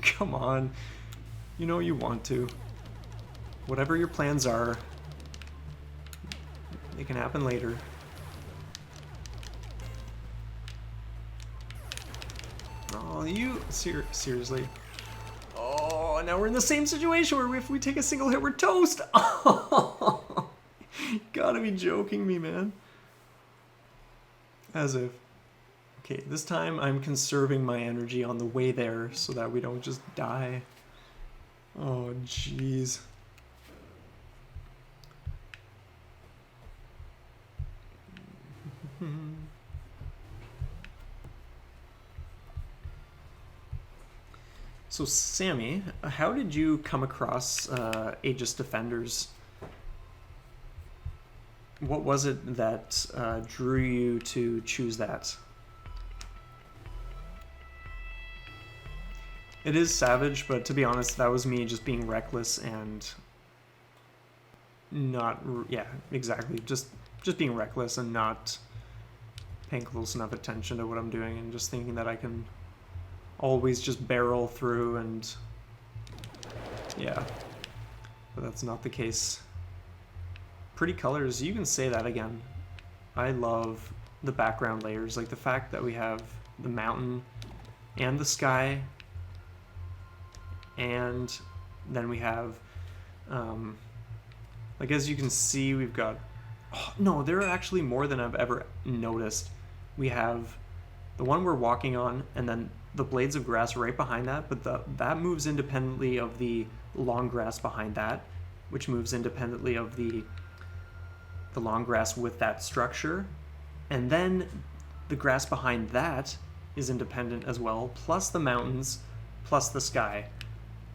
Come on. You know you want to. Whatever your plans are, they can happen later. Oh, you... seriously. Oh, now we're in the same situation where if we take a single hit, we're toast! Oh, you gotta be joking me, man. As if. Okay, this time I'm conserving my energy on the way there so that we don't just die. Oh, jeez. So, Sammy, how did you come across Aegis Defenders? What was it that drew you to choose that? It is savage, but to be honest, that was me just being reckless and not, yeah, exactly, just being reckless and not paying close enough attention to what I'm doing and just thinking that I can always just barrel through and, yeah, but that's not the case. Pretty colors, you can say that again. I love the background layers, like the fact that we have the mountain and the sky, and then we have, like as you can see, we've got, oh, no, there are actually more than I've ever noticed. We have the one we're walking on, and then the blades of grass right behind that, but that moves independently of the long grass behind that, which moves independently of the long grass with that structure. And then the grass behind that is independent as well, plus the mountains, plus the sky.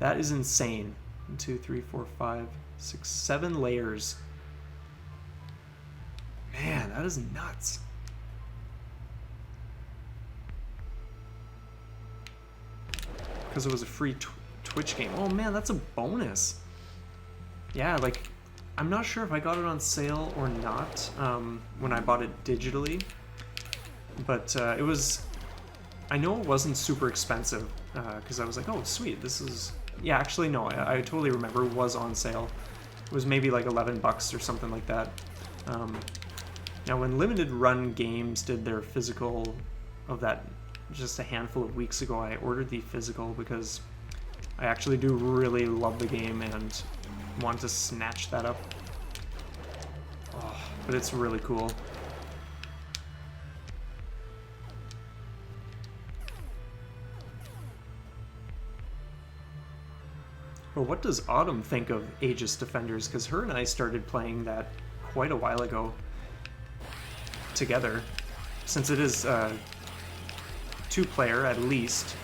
That is insane. 1, 2, 3, 4, 5, 6, 7 layers. Man, that is nuts. Because it was a free Twitch game. Oh man, that's a bonus. Yeah, like, I'm not sure if I got it on sale or not when I bought it digitally, but it was, I know it wasn't super expensive because I was like, oh sweet, this is, yeah, actually no, I totally remember it was on sale. It was maybe like $11 or something like that. Now when Limited Run Games did their physical of that just a handful of weeks ago, I ordered the physical because I actually do really love the game, and want to snatch that up. Oh, but it's really cool. But what does Autumn think of Aegis Defenders? Because her and I started playing that quite a while ago together. Since it is 2-player at least.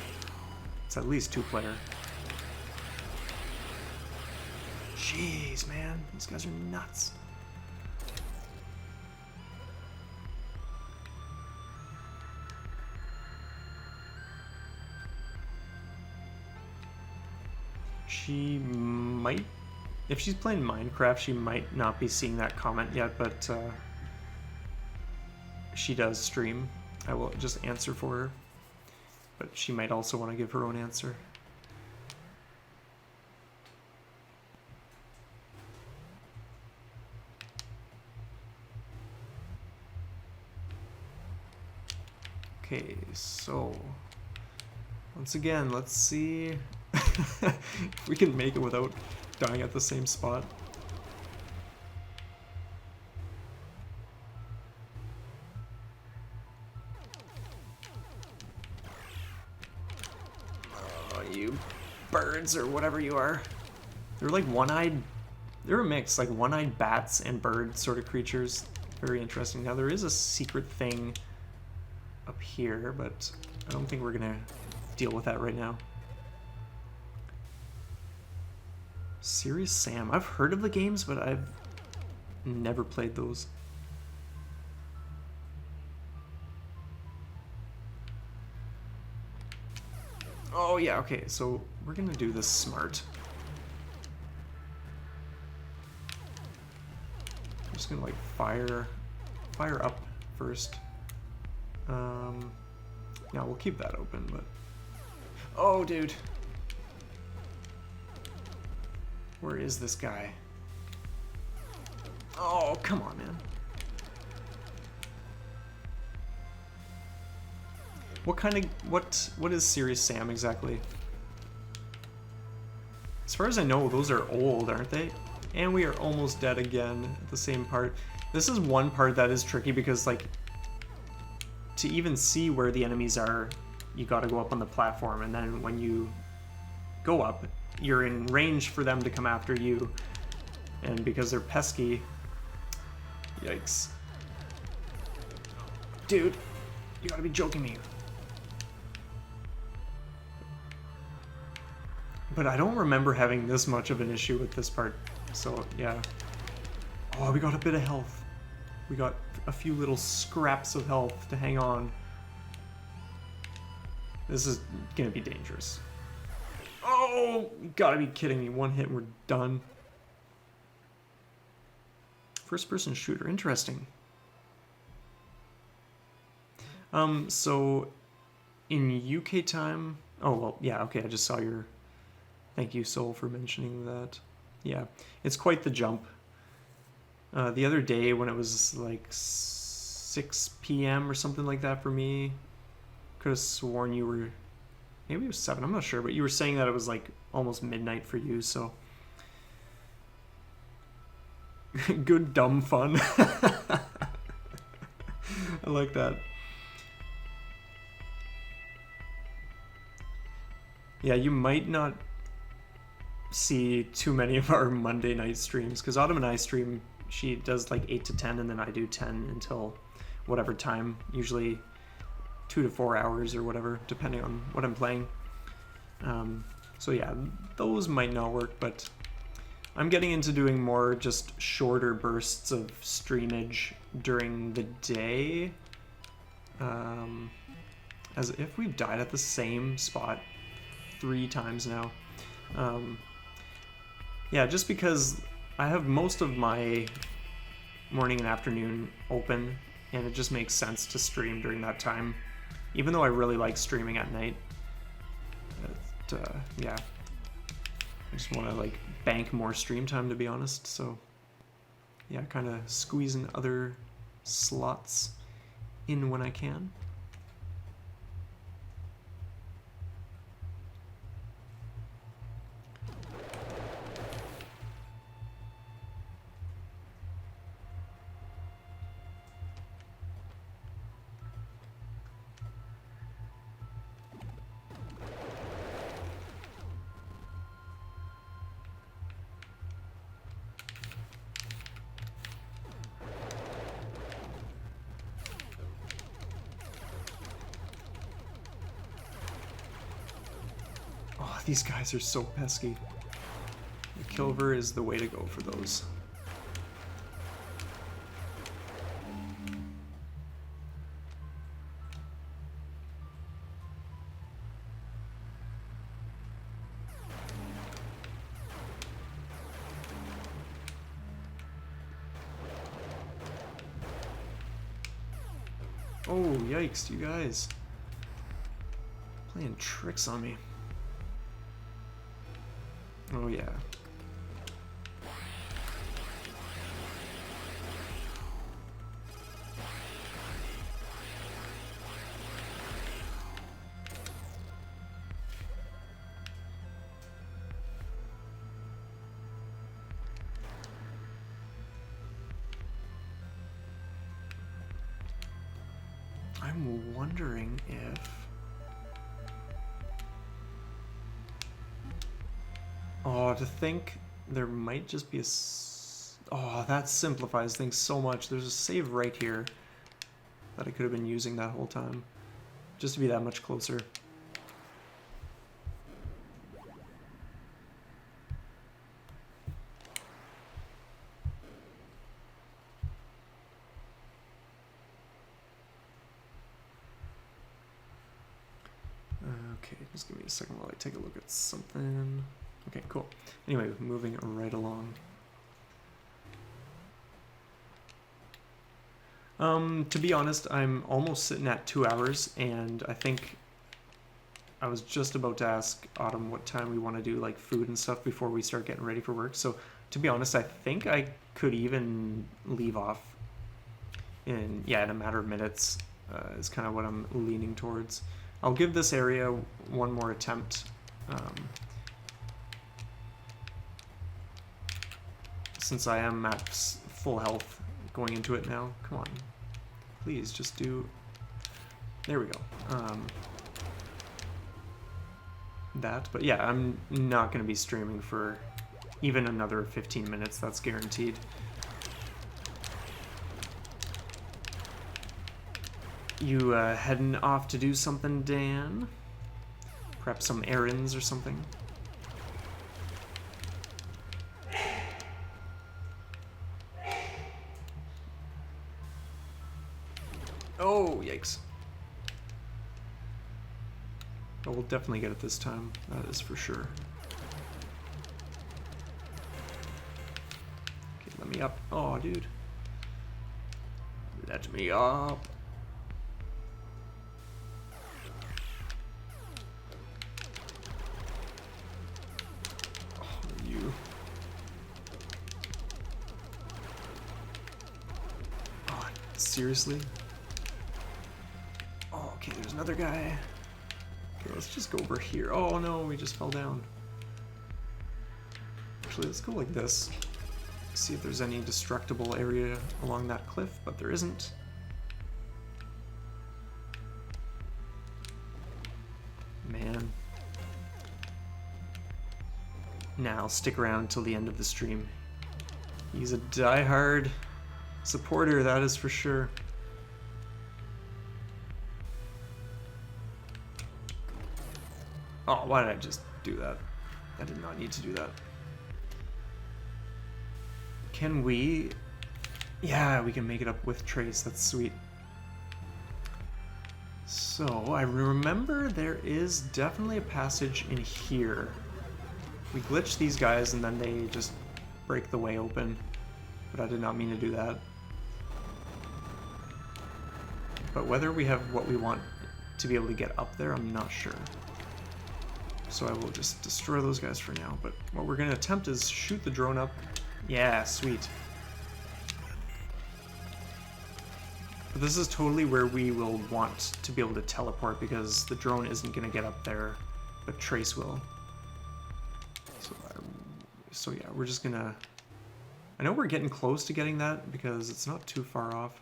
It's at least 2-player. Jeez, man. These guys are nuts. She might, if she's playing Minecraft, she might not be seeing that comment yet, but she does stream. I will just answer for her, but she might also want to give her own answer. Okay, so once again, let's see if we can make it without dying at the same spot. Oh, you birds or whatever you are. They're like one-eyed, they're a mix, like one-eyed bats and bird sort of creatures. Very interesting. Now there is a secret thing up here, but I don't think we're gonna deal with that right now. Serious Sam. I've heard of the games, but I've never played those. Oh yeah, okay, so we're gonna do this smart. I'm just gonna like fire up first. Now we'll keep that open, but oh dude. Where is this guy? Oh, come on, man. What kind of, what is Serious Sam exactly? As far as I know, those are old, aren't they? And we are almost dead again at the same part. This is one part that is tricky because, like, to even see where the enemies are, you gotta go up on the platform, and then when you go up, you're in range for them to come after you, and because they're pesky, yikes. Dude, you gotta be joking me. But I don't remember having this much of an issue with this part, so yeah. Oh, we got a bit of health. We got a few little scraps of health to hang on. This is gonna be dangerous. Oh, you gotta be kidding me. One hit and we're done. First person shooter, interesting. So in UK time, oh well, yeah, okay, I just saw your, thank you Soul for mentioning that. Yeah, it's quite the jump. The other day when it was like 6 p.m. or something like that for me, could have sworn you were, maybe it was 7, I'm not sure, but you were saying that it was like almost midnight for you, so. Good dumb fun. I like that. Yeah, you might not see too many of our Monday night streams, because Autumn and I stream, she does like 8 to 10, and then I do 10 until whatever time, usually 2 to 4 hours or whatever, depending on what I'm playing. So yeah, those might not work, but I'm getting into doing more just shorter bursts of streamage during the day. As if we've died at the same spot 3 times now. Yeah, just because I have most of my morning and afternoon open, and it just makes sense to stream during that time, even though I really like streaming at night. But, yeah, I just want to like bank more stream time, to be honest, so yeah, kind of squeezing other slots in when I can. these guys are so pesky. The Kilver is the way to go for those. Oh, yikes, you guys. Playing tricks on me. Oh, yeah. I'm wondering if... Oh, to think there might just be a... Oh, that simplifies things so much. There's a save right here that I could have been using that whole time. Just to be that much closer. Okay, just give me a second while I take a look at something. Okay, cool. Anyway, moving right along. To be honest, I'm almost sitting at 2 hours, and I think I was just about to ask Autumn what time we want to do like food and stuff before we start getting ready for work. So to be honest, I think I could even leave off in a matter of minutes. Is kind of what I'm leaning towards. I'll give this area one more attempt. Since I am at full health going into it now. Come on. Please, just do... There we go. That. But yeah, I'm not going to be streaming for even another 15 minutes. That's guaranteed. You heading off to do something, Dan? Perhaps some errands or something? Oh, yikes. But we'll definitely get it this time. That is for sure. Okay, let me up. Oh, dude. Let me up. Seriously? Oh, okay, there's another guy. Okay, let's just go over here. Oh no, we just fell down. Actually, let's go like this. See if there's any destructible area along that cliff, but there isn't. Man. Now I'll stick around till the end of the stream. He's a diehard supporter, that is for sure. Oh, why did I just do that? I did not need to do that. Can we... Yeah, we can make it up with Trace. That's sweet. So, I remember there is definitely a passage in here. We glitch these guys and then they just break the way open. But I did not mean to do that. But whether we have what we want to be able to get up there, I'm not sure. So I will just destroy those guys for now. But what we're going to attempt is shoot the drone up. Yeah, sweet. But this is totally where we will want to be able to teleport because the drone isn't going to get up there, but Trace will. So yeah, we're just going to... I know we're getting close to getting that because it's not too far off.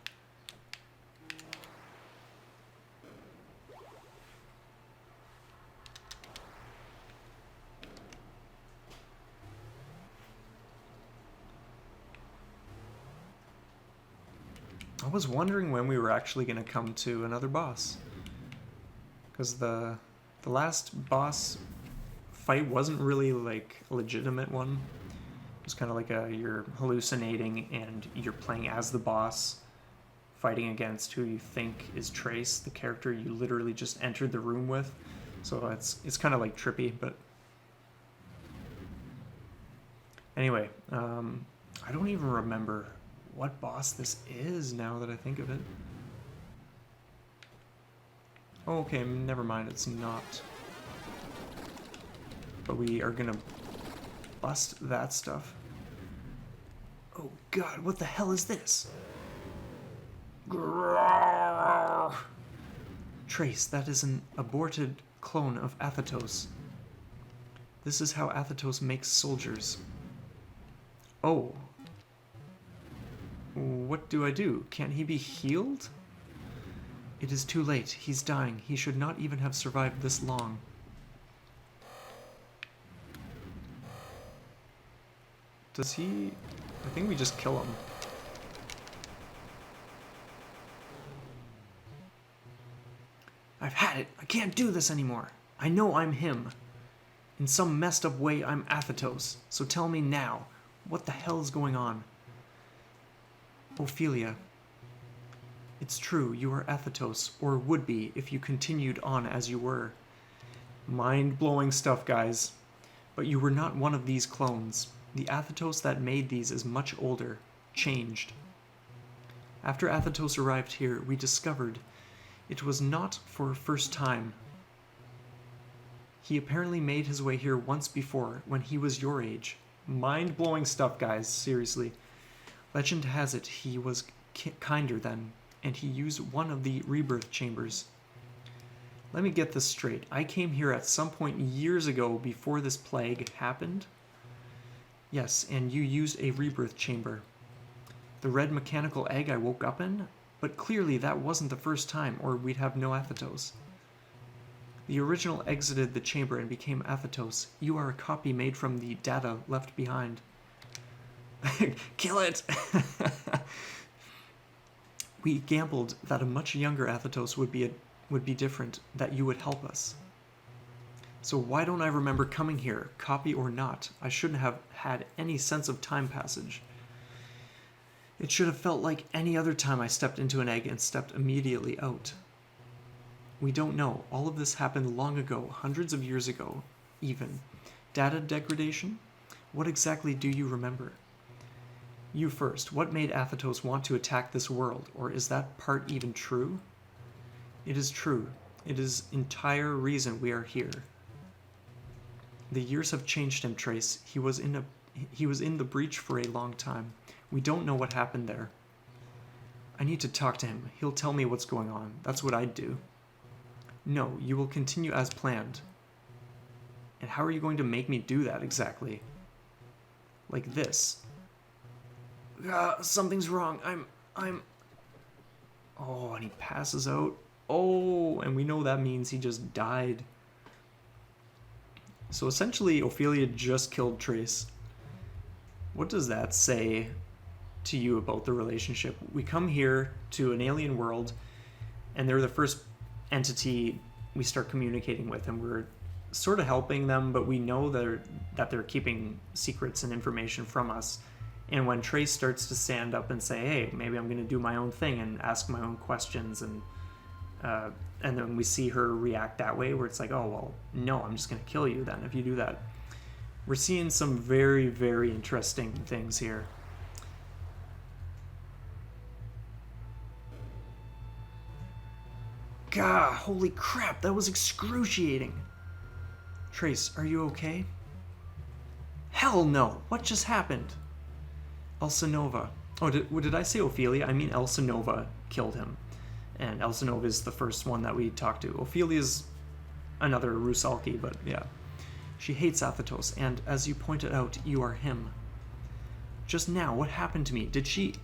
I was wondering when we were actually going to come to another boss. Because the last boss fight wasn't really like a legitimate one. It was kind of like you're hallucinating and you're playing as the boss, fighting against who you think is Trace, the character you literally just entered the room with. So it's kind of like trippy, but anyway, I don't even remember what boss this is now that I think of it. Oh, okay, never mind, it's not. But we are gonna bust that stuff. Oh god, what the hell is this? Trace, that is an aborted clone of Athetos. This is how Athetos makes soldiers. Oh. What do I do? Can't he be healed? It is too late. He's dying. He should not even have survived this long. Does he... I think we just kill him. I've had it. I can't do this anymore. I know I'm him. In some messed up way, I'm Athetos. So tell me now, what the hell is going on? Ophelia. It's true, you are Athetos, or would be if you continued on as you were. Mind-blowing stuff, guys. But you were not one of these clones. The Athetos that made these is much older, changed. After Athetos arrived here, we discovered it was not for a first time. He apparently made his way here once before, when he was your age. Mind-blowing stuff, guys, seriously. Legend has it he was kinder then, and he used one of the rebirth chambers. Let me get this straight. I came here at some point years ago before this plague happened? Yes, and you used a rebirth chamber. The red mechanical egg I woke up in? But clearly that wasn't the first time, or we'd have no Athetos. The original exited the chamber and became Athetos. You are a copy made from the data left behind. Kill it! We gambled that a much younger Athetos would be different, that you would help us. So why don't I remember coming here, copy or not? I shouldn't have had any sense of time passage. It should have felt like any other time I stepped into an egg and stepped immediately out. We don't know. All of this happened long ago, hundreds of years ago, even. Data degradation? What exactly do you remember? You first. What made Athetos want to attack this world? Or is that part even true? It is true. It is entire reason we are here. The years have changed him, Trace. He was in the breach for a long time. We don't know what happened there. I need to talk to him. He'll tell me what's going on. That's what I'd do. No, you will continue as planned. And how are you going to make me do that exactly? Like this. Something's wrong. I'm... Oh, and he passes out. Oh, and we know that means he just died. So essentially, Ophelia just killed Trace. What does that say to you about the relationship? We come here to an alien world, and they're the first entity we start communicating with, and we're sort of helping them, but we know that they're keeping secrets and information from us. And when Trace starts to stand up and say, hey, maybe I'm going to do my own thing and ask my own questions, and then we see her react that way, where it's like, oh, well, no, I'm just going to kill you then if you do that. We're seeing some very, very interesting things here. God, holy crap, that was excruciating. Trace, are you okay? Hell no, what just happened? Elsinova. Oh, did I say Ophelia? I mean Elsinova killed him. And Elsinova is the first one that we talked to. Ophelia's another Rusalki, but yeah. She hates Athetos, and as you pointed out, you are him. Just now, what happened to me? Did she...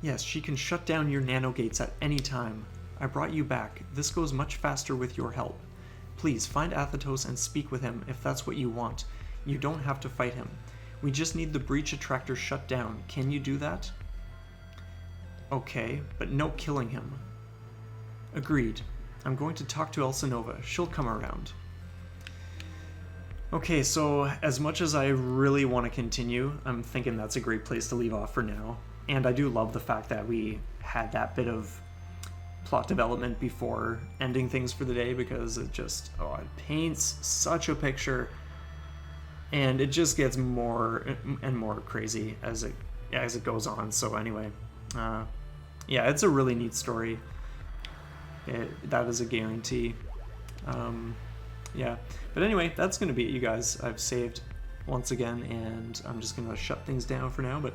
Yes, she can shut down your nanogates at any time. I brought you back. This goes much faster with your help. Please, find Athetos and speak with him if that's what you want. You don't have to fight him. We just need the breach attractor shut down. Can you do that? Okay, but no killing him. Agreed. I'm going to talk to Elsinova. She'll come around. Okay, so as much as I really want to continue, I'm thinking that's a great place to leave off for now. And I do love the fact that we had that bit of plot development before ending things for the day, because it just, oh, it paints such a picture, and it just gets more and more crazy as it goes on. So anyway, yeah, it's a really neat story. That is a guarantee. Yeah, but anyway, that's going to be it, you guys. I've saved once again, and I'm just going to shut things down for now, but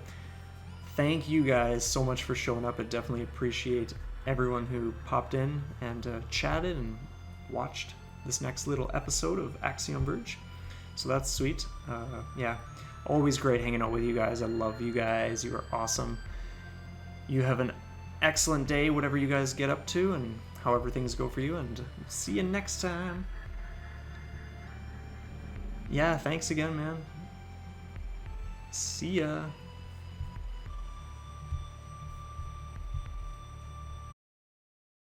thank you guys so much for showing up. I definitely appreciate everyone who popped in and chatted and watched this next little episode of Axiom Verge. So that's sweet. Yeah, always great hanging out with you guys. I love you guys. You are awesome. You have an excellent day, whatever you guys get up to and however things go for you, and see you next time. Yeah, thanks again, man. See ya.